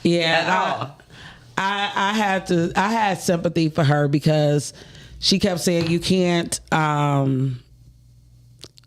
At all. I had sympathy for her because she kept saying you can't,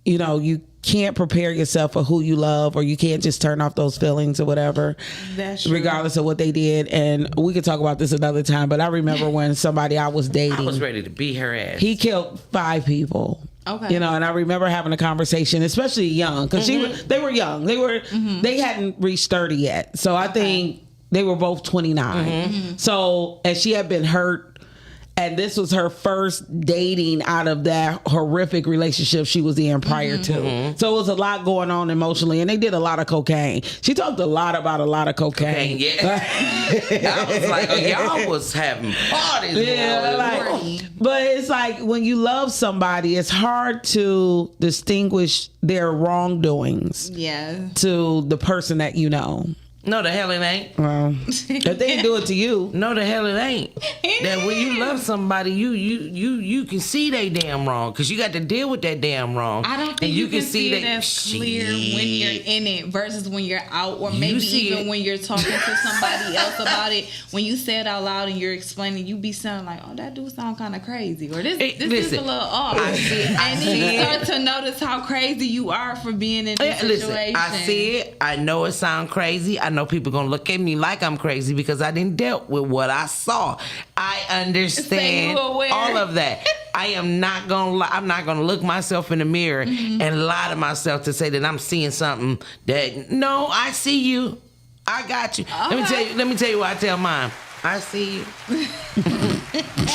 you can't prepare yourself for who you love, or you can't just turn off those feelings or whatever. That's true. Regardless of what they did. And we could talk about this another time, but I remember when somebody I was dating, I was ready to beat her ass. He killed 5 people. Okay. And I remember having a conversation, especially young, because they were young. They hadn't reached 30 yet. So I think they were both 29. So, and she had been hurt. And this was her first dating out of that horrific relationship she was in prior to. So it was a lot going on emotionally. And they did a lot of cocaine. She talked a lot about a lot of cocaine. I was like, y'all was having parties. But it's like when you love somebody, it's hard to distinguish their wrongdoings to the person that you know. No, the hell it ain't. Well, if they didn't do it to you. No, the hell it ain't. That when you love somebody, you can see they damn wrong, because you got to deal with that damn wrong. I don't think you can see it as clear when you're in it versus when you're out, or maybe even when you're talking to somebody else about it. When you say it out loud and you're explaining, you be sounding like, oh, that dude sound kind of crazy, or this is a little off. And then you start to notice how crazy you are for being in this situation. I see it. I know it sound crazy. I know people gonna look at me like I'm crazy because I didn't dealt with what I saw. I understand all of that. I am not gonna lie. I'm not gonna look myself in the mirror and lie to myself to say that I'm seeing something that, no, I see you. I got you. Let me tell you what I tell mine. I see you.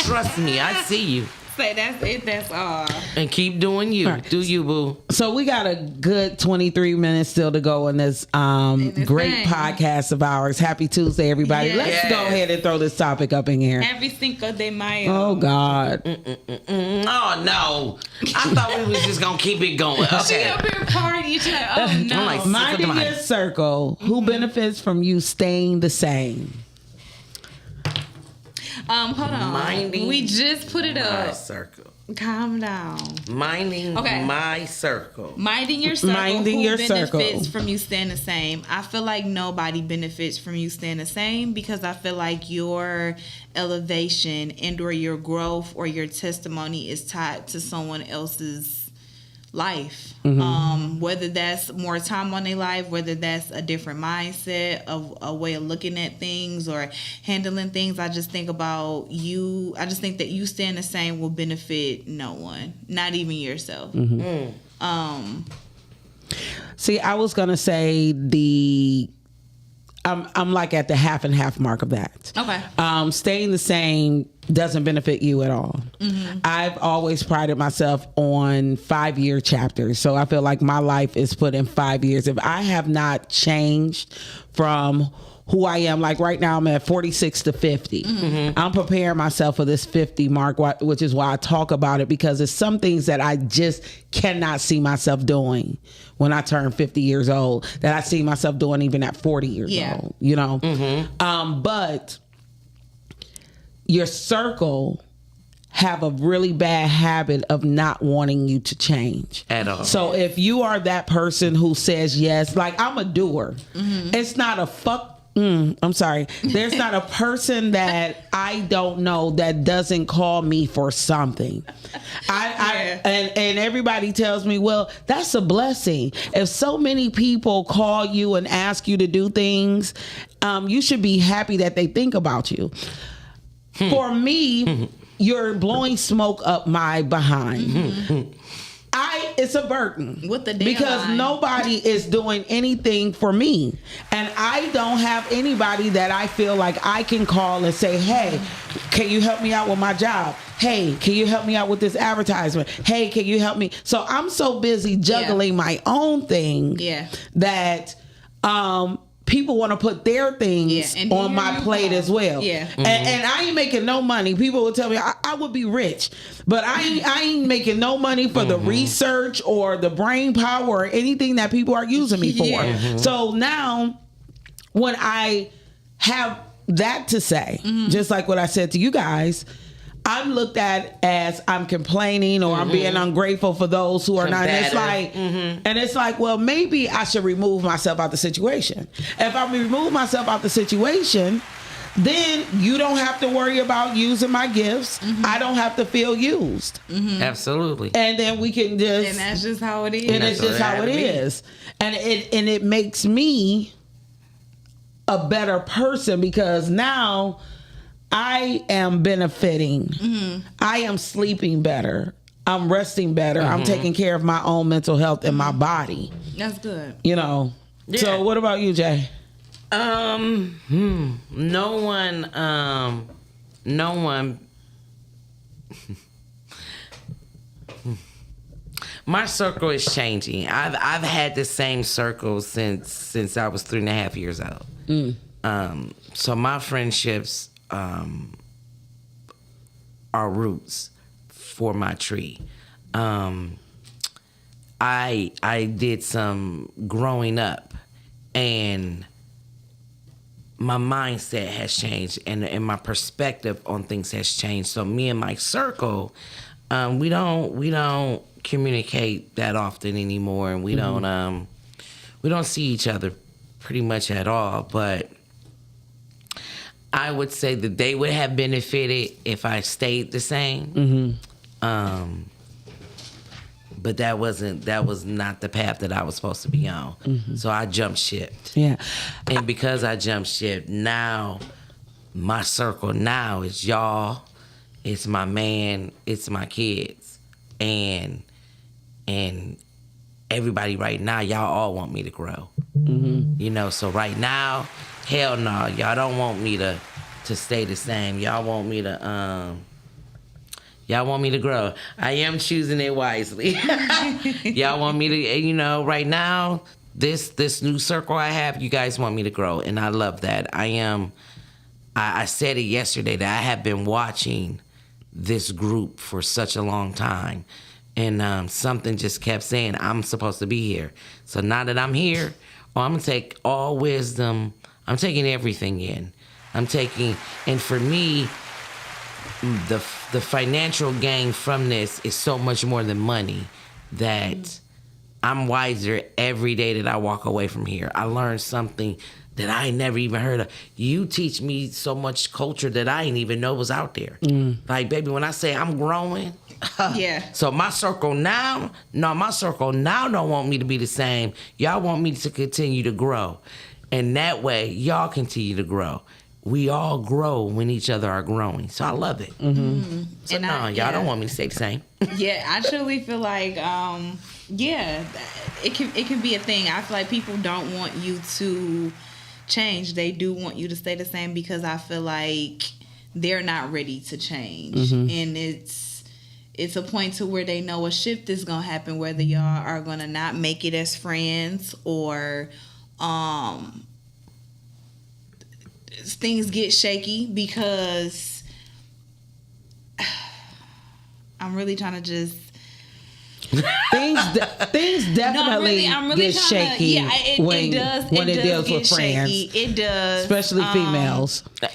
Trust me, I see you. Say that's it. That's all. And keep doing you. Right. Do you, boo. So we got a good 23 minutes still to go in this great podcast of ours. Happy Tuesday, everybody. Yes. Let's go ahead and throw this topic up in here. Every Cinco de Mayo. Oh, God. Oh, no. I thought we was just going to keep it going. She Okay. up here party. Oh no. I'm like, Minding your circle. Who benefits from you staying the same? Hold on. Minding we just put it my up. circle. Calm down. Minding Okay. my circle. Minding your circle. Minding who your benefits circle. from you staying the same? I feel like nobody benefits from you staying the same because I feel like your elevation and or your growth or your testimony is tied to someone else's life. Whether that's more time on their life, whether that's a different mindset of a way of looking at things or handling things. I just think about you. I just think that you staying the same will benefit no one, not even yourself. See, I was going to say I'm like at the half and half mark of that. Okay. Staying the same doesn't benefit you at all. I've always prided myself on 5-year chapters. So I feel like my life is put in 5 years. If I have not changed from who I am, like right now I'm at 46 to 50. I'm preparing myself for this 50 mark, which is why I talk about it, because it's some things that I just cannot see myself doing when I turn 50 years old that I see myself doing even at 40 years old, you know? But your circle have a really bad habit of not wanting you to change At all. So if you are that person who says yes, like I'm a doer, it's not a I'm sorry. There's not a person that I don't know that doesn't call me for something. And everybody tells me, well, that's a blessing. If so many people call you and ask you to do things, you should be happy that they think about you. For me, you're blowing smoke up my behind. It's a burden With the damn because line. nobody is doing anything for me, and I don't have anybody that I feel like I can call and say, hey, can you help me out with my job? Hey, can you help me out with this advertisement? Hey, can you help me? So I'm so busy juggling my own thing that people want to put their things on my plate as well. And I ain't making no money. People will tell me I would be rich, but I ain't making no money for the research or the brain power or anything that people are using me for. So now when I have that to say, just like what I said to you guys, I'm looked at as I'm complaining or I'm being ungrateful for those who are not. And it's like, and it's like, well, maybe I should remove myself out the situation. If I remove myself out the situation, then you don't have to worry about using my gifts. I don't have to feel used. Absolutely. And then we can just, and that's just how it is. and it's just how it is. And it makes me a better person because now I am benefiting. I am sleeping better. I'm resting better. I'm taking care of my own mental health and my body. That's good. You know. So what about you, Jay? No one. My circle is changing. I've had the same circle since I was 3.5 years old. So my friendships are roots for my tree. I did some growing up, and my mindset has changed, and my perspective on things has changed. So me and my circle, we don't communicate that often anymore, and we don't see each other pretty much at all. But I would say that they would have benefited if I stayed the same. But that was not the path that I was supposed to be on. So I jumped ship. Yeah. And because I jumped ship, now my circle now is y'all, it's my man, it's my kids. And everybody right now, y'all all want me to grow. You know, so right now, hell no, y'all don't want me to stay the same. Y'all want me to Y'all want me to grow. I am choosing it wisely. Y'all want me to, right now, this new circle I have, you guys want me to grow, and I love that. I said it yesterday that I have been watching this group for such a long time, and something just kept saying I'm supposed to be here. So now that I'm here, I'm gonna take all wisdom. I'm taking everything in. And for me, the financial gain from this is so much more than money that I'm wiser every day that I walk away from here. I learned something that I never even heard of. You teach me so much culture that I didn't even know was out there. Like, baby, when I say I'm growing, yeah. So my circle now don't want me to be the same. Y'all want me to continue to grow. And that way, y'all continue to grow. We all grow when each other are growing. So I love it. So y'all don't want me to stay the same. Yeah, I truly feel like, it can be a thing. I feel like people don't want you to change. They do want you to stay the same because I feel like they're not ready to change. And it's a point to where they know a shift is going to happen, whether y'all are going to not make it as friends or things get shaky, because I'm really trying to just things definitely get shaky when it deals with friends. It does,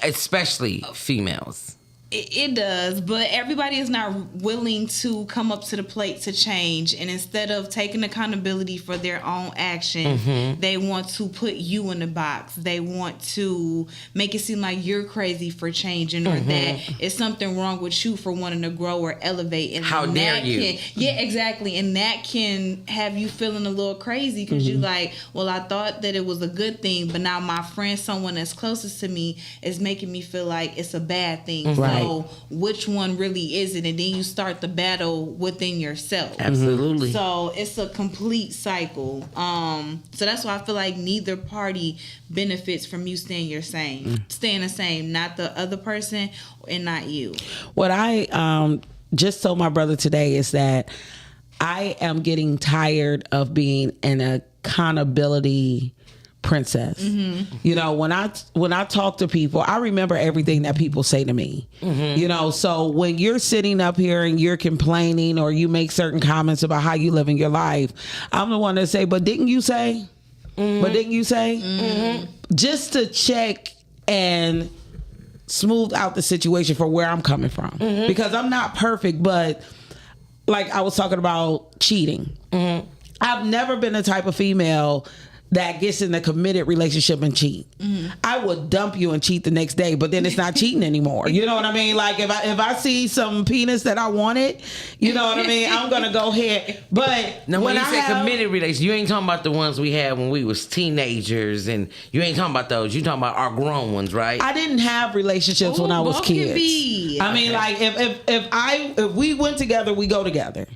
especially females. It does, but everybody is not willing to come up to the plate to change. And instead of taking accountability for their own action, they want to put you in the box. They want to make it seem like you're crazy for changing, or that it's something wrong with you for wanting to grow or elevate. And how dare you? Yeah, exactly. And that can have you feeling a little crazy because you like, well, I thought that it was a good thing, but now my friend, someone that's closest to me, is making me feel like it's a bad thing. Right. So which one really is it? And then you start the battle within yourself. Absolutely. So it's a complete cycle. So that's why I feel like neither party benefits from you staying the same, not the other person and not you. What I just told my brother today is that I am getting tired of being an accountability princess. When I talk to people, I remember everything that people say to me. So when you're sitting up here and you're complaining or you make certain comments about how you live in your life, I'm the one that say, but didn't you say? But didn't you say? Just to check and smooth out the situation for where I'm coming from. Because I'm not perfect, but like I was talking about cheating. I've never been the type of female that gets in a committed relationship and cheat. I would dump you and cheat the next day, but then it's not cheating anymore. You know what I mean? Like if I see some penis that I wanted, you know what I mean? I'm gonna go ahead. But now, when you say committed relationship, you ain't talking about the ones we had when we was teenagers, and you ain't talking about those. You talking about our grown ones, right? I didn't have relationships when I was kids. I mean, like if we went together, we go together.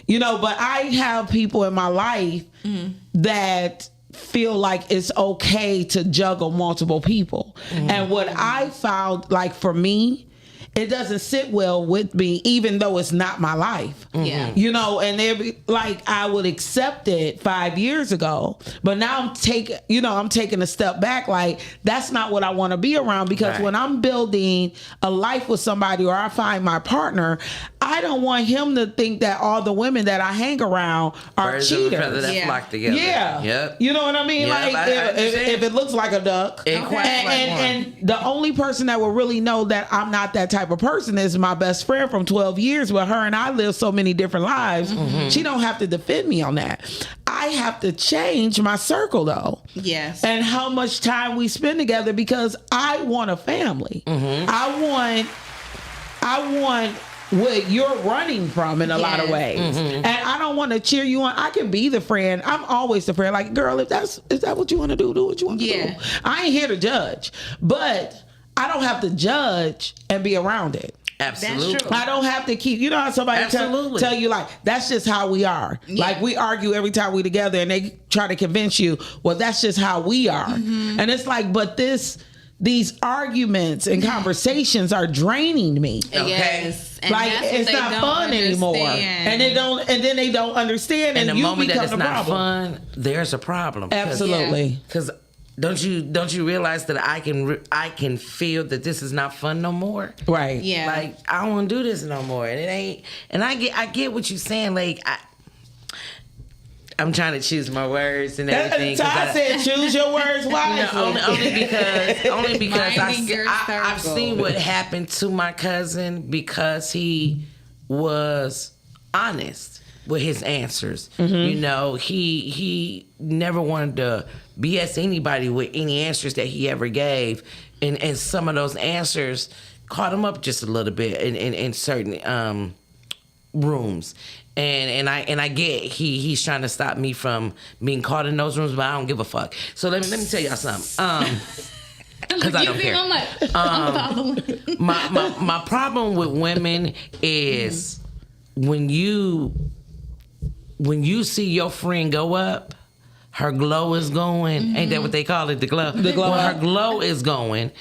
But I have people in my life that feel like it's okay to juggle multiple people. And what I found, like for me, it doesn't sit well with me, even though it's not my life. And I would accept it 5 years ago, but now I'm taking a step back. Like that's not what I want to be around, because when I'm building a life with somebody, or I find my partner, I don't want him to think that all the women that I hang around are cheaters. Flock together. Yep. You know what I mean? Yep, like if it looks like a duck, and the only person that will really know that I'm not that type of person is my best friend from 12 years, where her and I live so many different lives. She don't have to defend me on that. I have to change my circle though. Yes. And how much time we spend together, because I want a family. I want what you're running from in a lot of ways. And I don't want to cheer you on. I can be the friend. I'm always the friend. Like, girl, if that what you want to do what you want to do. I ain't here to judge, but I don't have to judge and be around it. Absolutely. That's true. I don't have to keep, how somebody tell you like, that's just how we are. Like we argue every time we together, and they try to convince you, well, that's just how we are. And it's like, but this these arguments and conversations are draining me. Yes. And like that's what it's they not don't fun anymore. And then they don't understand, And and the you moment become that it's the not problem. fun, there's a problem. Absolutely. Because don't you realize that I can feel that this is not fun no more? Right. Yeah. Like I don't want to do this no more, and it ain't. And I get what you're saying. Like I'm trying to choose my words and everything. So I said choose your words wisely. Only because I've seen what happened to my cousin because he was honest with his answers. Mm-hmm. You know, he never wanted to BS anybody with any answers that he ever gave, and some of those answers caught him up just a little bit in certain rooms. And I get he's trying to stop me from being caught in those rooms, but I don't give a fuck. So let me tell y'all something. Because I don't care. I'm like, I'm following. My problem with women is when you see your friend go up, her glow is going. Ain't that what they call it? The glow. The glow. When her glow is going,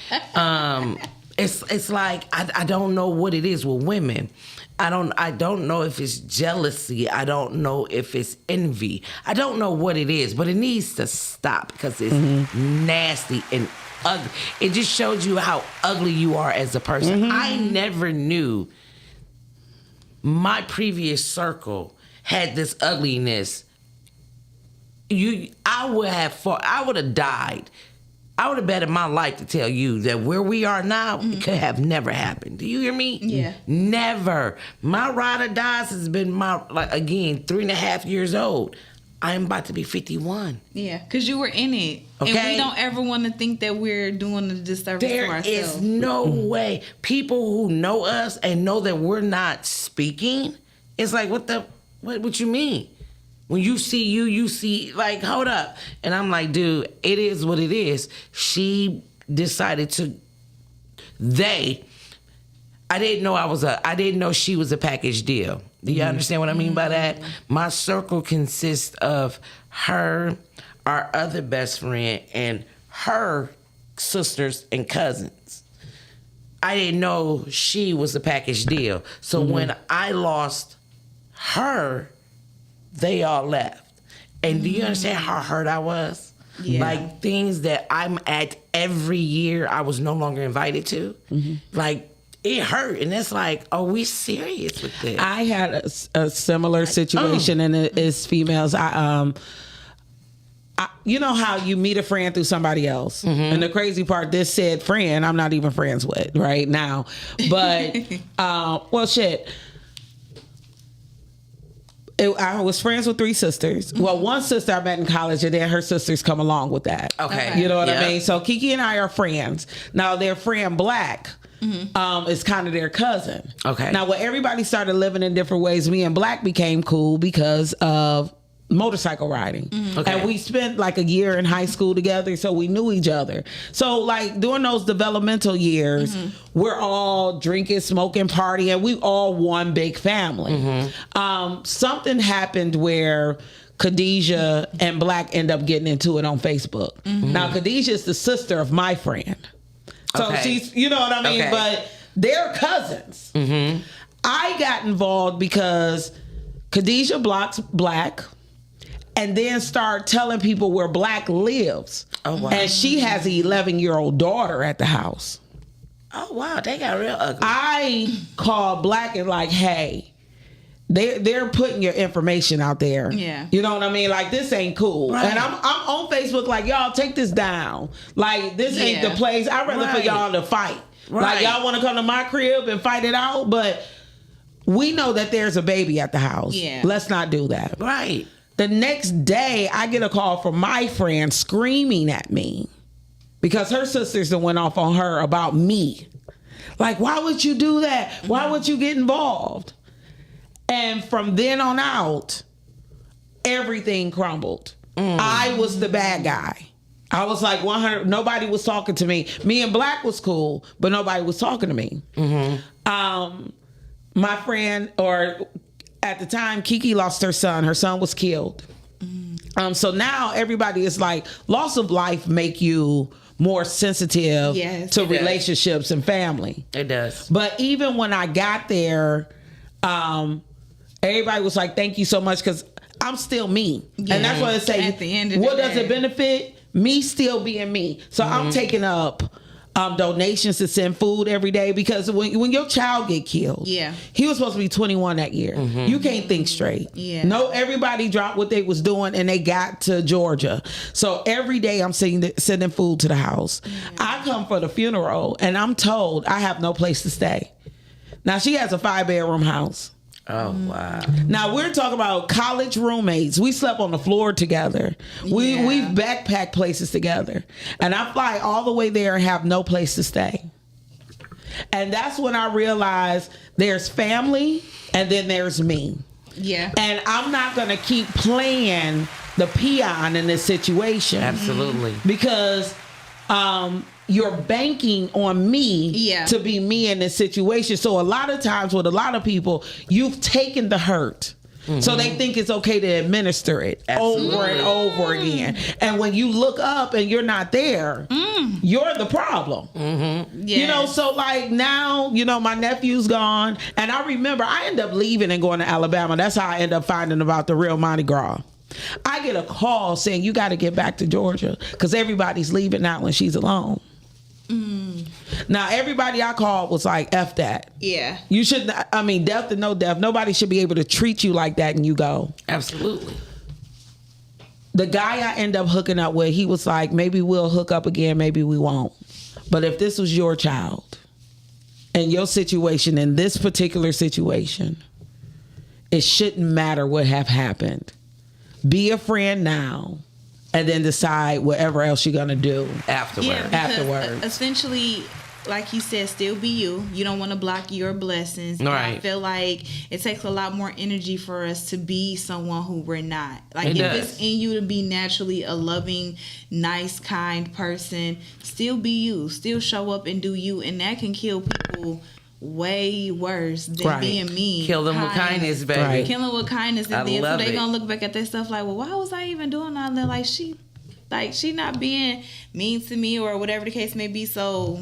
it's like I don't know what it is with women. I don't know if it's jealousy. I don't know if it's envy. I don't know what it is, but it needs to stop because it's nasty and ugly. It just shows you how ugly you are as a person. I never knew my previous circle had this ugliness. I would have died. I would have betted my life to tell you that where we are now could have never happened. Do you hear me? Yeah. Never. My ride or dies has been 3.5 years old. I am about to be 51. Yeah, because you were in it. Okay. And we don't ever want to think that we're doing a disservice to There ourselves. is no way. People who know us and know that we're not speaking, it's like, what you mean? When you see you see, like, hold up. And I'm like, dude, it is what it is. She decided to, I didn't know she was a package deal. Do you understand what I mean by that? My circle consists of her, our other best friend, and her sisters and cousins. I didn't know she was a package deal. So when I lost her, they all left. And do you understand how hurt I was? Yeah. Like things that I'm at every year I was no longer invited to. Like it hurt. And it's like, are we serious with this? I had a similar situation, and it's females. You know how you meet a friend through somebody else, and the crazy part, this said friend I'm not even friends with right now. But well, shit. I was friends with 3 sisters. Well, one sister I met in college, and then her sisters come along with that. Okay. You know what I mean? So Kiki and I are friends. Now their friend Black is kind of their cousin. Okay. Now when everybody started living in different ways, me and Black became cool because of motorcycle riding. Okay. And we spent like a year in high school together, so we knew each other. So like during those developmental years, we're all drinking, smoking, partying. We all one big family. Something happened where Khadijah and Black end up getting into it on Facebook. Now Khadijah is the sister of my friend. So she's, you know what I mean? But they're cousins. I got involved because Khadijah blocks Black, and then start telling people where Black lives. Oh, wow. And she has an 11-year-old daughter at the house. Oh, wow. They got real ugly. I called Black and like, hey, they're putting your information out there. Yeah. You know what I mean? Like, this ain't cool. Right. And I'm on Facebook like, y'all take this down. Like, this ain't the place. I'd rather for y'all to fight. Right. Like, y'all want to come to my crib and fight it out, but we know that there's a baby at the house. Yeah. Let's not do that. Right. The next day, I get a call from my friend screaming at me because her sisters went off on her about me. Like, why would you do that? Why would you get involved? And from then on out, everything crumbled. I was the bad guy. I was like 100. Nobody was talking to me. Me and Black was cool, but nobody was talking to me. My friend, or at the time, Kiki lost her son. Her son was killed. So now everybody is like, loss of life make you more sensitive Yes, to it does. relationships and family. It does. But even when I got there, everybody was like, "Thank you so much," because I'm still me, Yeah. and that's what I say. At the end of what the does day. it benefit? Me still being me. So I'm taking up donations to send food every day, because when your child get killed, he was supposed to be 21 that year. You can't think straight. No, everybody dropped what they was doing and they got to Georgia. So every day I'm sending food to the house. I come for the funeral and I'm told I have no place to stay. Now she has a 5-bedroom house. Oh, wow. Now we're talking about college roommates. We slept on the floor together. We've backpacked places together. And I fly all the way there and have no place to stay. And that's when I realized there's family and then there's me. Yeah. And I'm not going to keep playing the peon in this situation. Absolutely. Because you're banking on me to be me in this situation. So a lot of times with a lot of people, you've taken the hurt. So they think it's okay to administer it over and over again. And when you look up and you're not there, you're the problem. You know, so like now, you know, my nephew's gone. And I remember I ended up leaving and going to Alabama. That's how I ended up finding about the real Mardi Gras. I get a call saying you got to get back to Georgia because everybody's leaving now when she's alone. Now everybody I called was like, F that. Yeah. You should, I mean, death or no death, nobody should be able to treat you like that and you go. Absolutely. The guy I end up hooking up with, he was like, maybe we'll hook up again, maybe we won't. But if this was your child and your situation, in this particular situation, it shouldn't matter what have happened. Be a friend now. And then decide whatever else you're gonna do afterwards. Yeah, because essentially, like you said, still be you. You don't want to block your blessings. Right. I feel like it takes a lot more energy for us to be someone who we're not. Like It if does. it's in you to be naturally a loving, nice, kind person, still be you. Still show up and do you, and that can kill people way worse than being mean. Kill them with kindness, baby. Right. Kill them with kindness, and I then so love they it. gonna look back at their stuff like, well, why was I even doing all that? Like she not being mean to me or whatever the case may be. So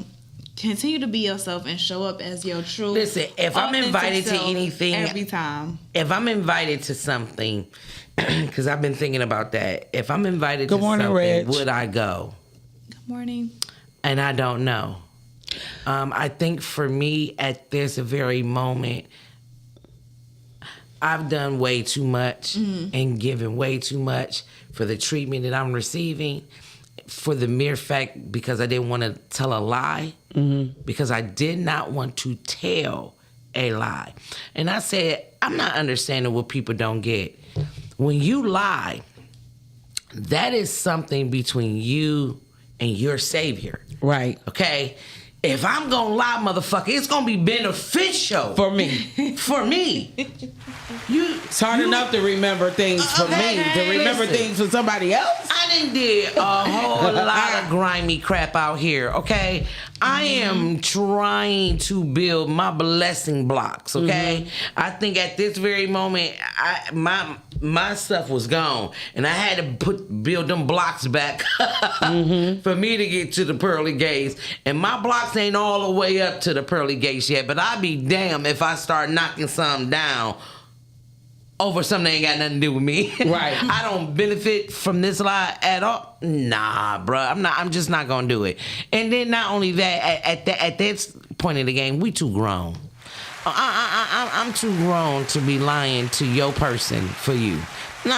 continue to be yourself and show up as your true. Listen, if I'm authentic invited to self anything, every time. If I'm invited to something, because I've been thinking about that. If I'm invited Good to morning, something, Reg. would I go? Good morning. And I don't know. I think for me, at this very moment, I've done way too much and given way too much for the treatment that I'm receiving, for the mere fact because I didn't want to tell a lie, because I did not want to tell a lie. And I said, I'm not understanding what people don't get. When you lie, that is something between you and your savior. Right. Okay? If I'm gonna lie, motherfucker, it's gonna be beneficial for me. For me. It's hard enough to remember things for me. To remember listen. things for somebody else. I done did a whole lot of grimy crap out here, okay? I am trying to build my blessing blocks, okay? I think at this very moment, my stuff was gone, and I had to build them blocks back for me to get to the pearly gates. And my blocks ain't all the way up to the pearly gates yet, but I'd be damned if I start knocking something down over something that ain't got nothing to do with me. Right. I don't benefit from this lie at all. Nah, bruh. I'm just not gonna do it. And then not only that, at this point in the game, we too grown. I'm too grown to be lying to your person for you. And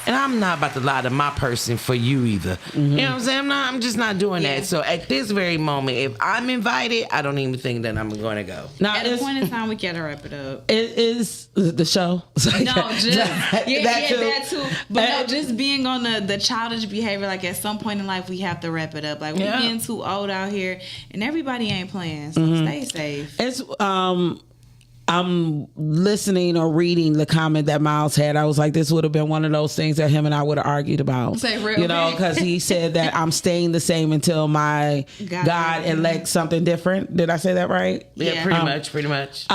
I'm not about to lie to my person for you either. You know what I'm saying? I'm just not doing that. So at this very moment, if I'm invited, I don't even think that I'm going to go. Now, At a point in time, we gotta wrap it up. It is the show. No, just that too. But And- no, just being on the childish behavior. Like at some point in life, we have to wrap it up. Like we're getting too old out here, and everybody ain't playing. So stay safe. It's I'm listening or reading the comment that Miles had. I was like, this would have been one of those things that him and I would have argued about. Say real you know, big. because he said that I'm staying the same until my God elects something different. Did I say that right? Yeah, pretty much.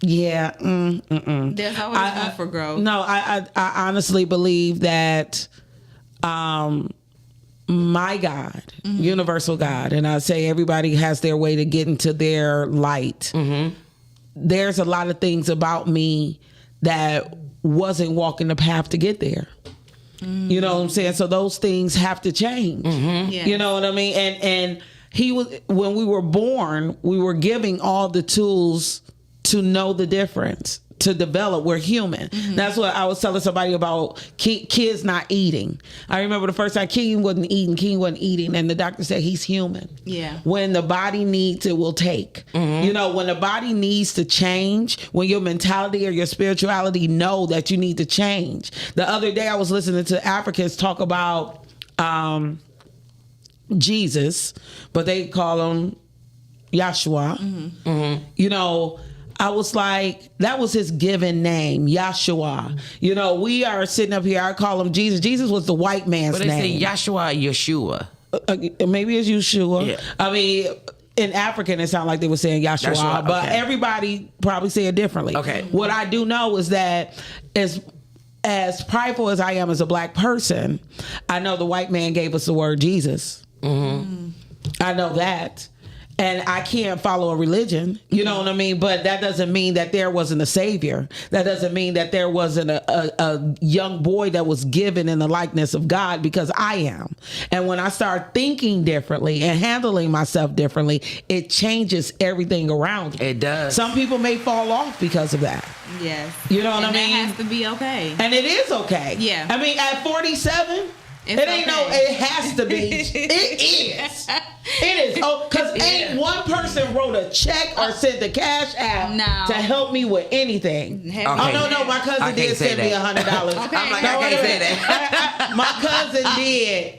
Yeah. There's always room for growth. No, I honestly believe that my God, universal God, and I say everybody has their way to get into their light. There's a lot of things about me that wasn't walking the path to get there. You know what I'm saying? So those things have to change. Yes. You know what I mean? And he was, when we were born, we were giving all the tools to know the difference, to develop. We're human. That's what I was telling somebody about kids not eating. I remember the first time King wasn't eating, and the doctor said he's human. Yeah. When the body needs, it will take. You know, when the body needs to change, when your mentality or your spirituality know that you need to change. The other day I was listening to Africans talk about Jesus, but they call him Yahshua. You know, I was like, that was his given name, Yahshua. You know, we are sitting up here, I call him Jesus. Jesus was the white man's But they name. say Yeshua. Maybe it's Yeshua. Yeah. I mean, in African, it sounded like they were saying Yahshua, but okay. everybody probably say it differently. Okay. What I do know is that as prideful as I am as a black person, I know the white man gave us the word Jesus. I know that. And I can't follow a religion, you know what I mean? But that doesn't mean that there wasn't a savior. That doesn't mean that there wasn't a young boy that was given in the likeness of God, because I am. And when I start thinking differently and handling myself differently, it changes everything around me. It does. Some people may fall off because of that. Yes. You know what and I mean? That has to be okay. And it is okay. Yeah. I mean, at 47... It's it ain't okay. it has to be. It is. It is. Oh, because ain't one person wrote a check or sent the cash out to help me with anything. Okay. Oh, no, my cousin did send me $100. I'm like, I can't say that. My cousin did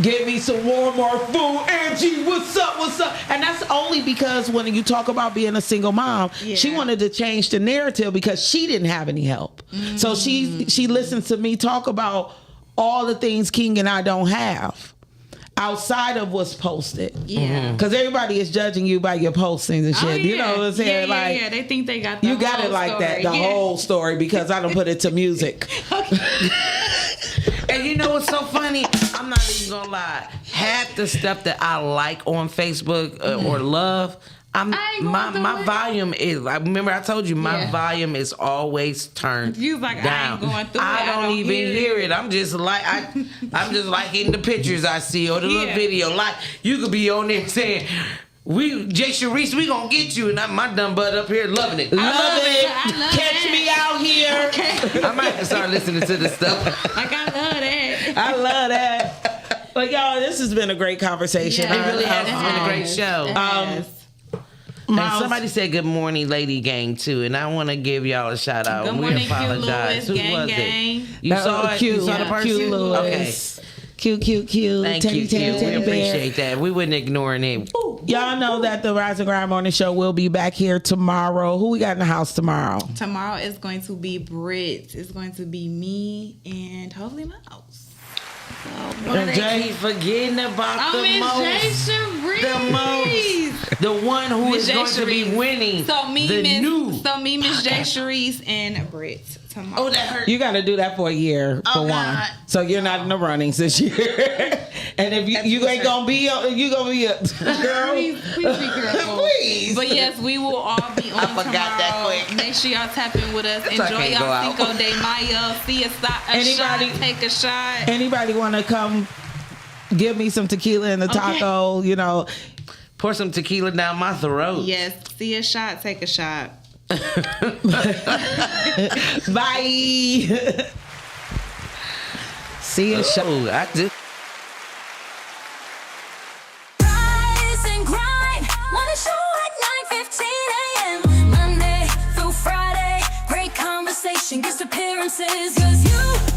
give me some more food. Angie, what's up? And that's only because when you talk about being a single mom, she wanted to change the narrative because she didn't have any help. So she listens to me talk about all the things King and I don't have outside of what's posted. Yeah. Because everybody is judging you by your postings and shit. You know what I'm saying? Yeah, they think they got the you got whole it like story. that, the whole story, because I don't put it to music. And you know what's so funny? I'm not even gonna lie. Half the stuff that I like on Facebook or love, my volume is. I remember I told you my volume is always turned You like down. I ain't going through I don't even hear it. I'm just like I'm just liking the pictures I see or the little video. Like you could be on there saying, Jay Sharice, we gonna get you, and my dumb butt up here loving it. I love it. Catch me out here. Okay. I might start listening to this stuff. Like I love that. I love that. But y'all, this has been a great conversation. It really has. It's been a great show. And somebody said good morning, Lady Gang, too, and I want to give y'all a shout out. Good We morning, apologize. Q. Lewis, Who was gang. it? You saw it? You saw the person? Q Lewis. Okay. Q. Thank Teddy, you, Teddy, Q. We Teddy bear. appreciate that. We wasn't ignoring it. Y'all know that the Rise and Grind Morning Show will be back here tomorrow. Who we got in the house tomorrow? Tomorrow is going to be Brit. It's going to be me and hopefully Mouse. Why they keep forgetting about the most, the one who is going to be winning. So me, Miss Jay Sharice, and Brit tomorrow. Oh, that hurt. You got to do that for a year for one. God. So you're not in the runnings this year. And if you ain't gonna be, you gonna be a girl. Please be careful. Please. But yes, we will all be on tomorrow. that quick. Make sure y'all tap in with us. That's Enjoy y'all Cinco de Mayo. See a shot, take a shot. Anybody want to come give me some tequila and a taco? You know, pour some tequila down my throat. Yes, see a shot, take a shot. Bye. See a shot. I just. Rise and grind. Wanna show at 9:15 a.m. Monday through Friday. Great conversation, guest appearances. 'Cause you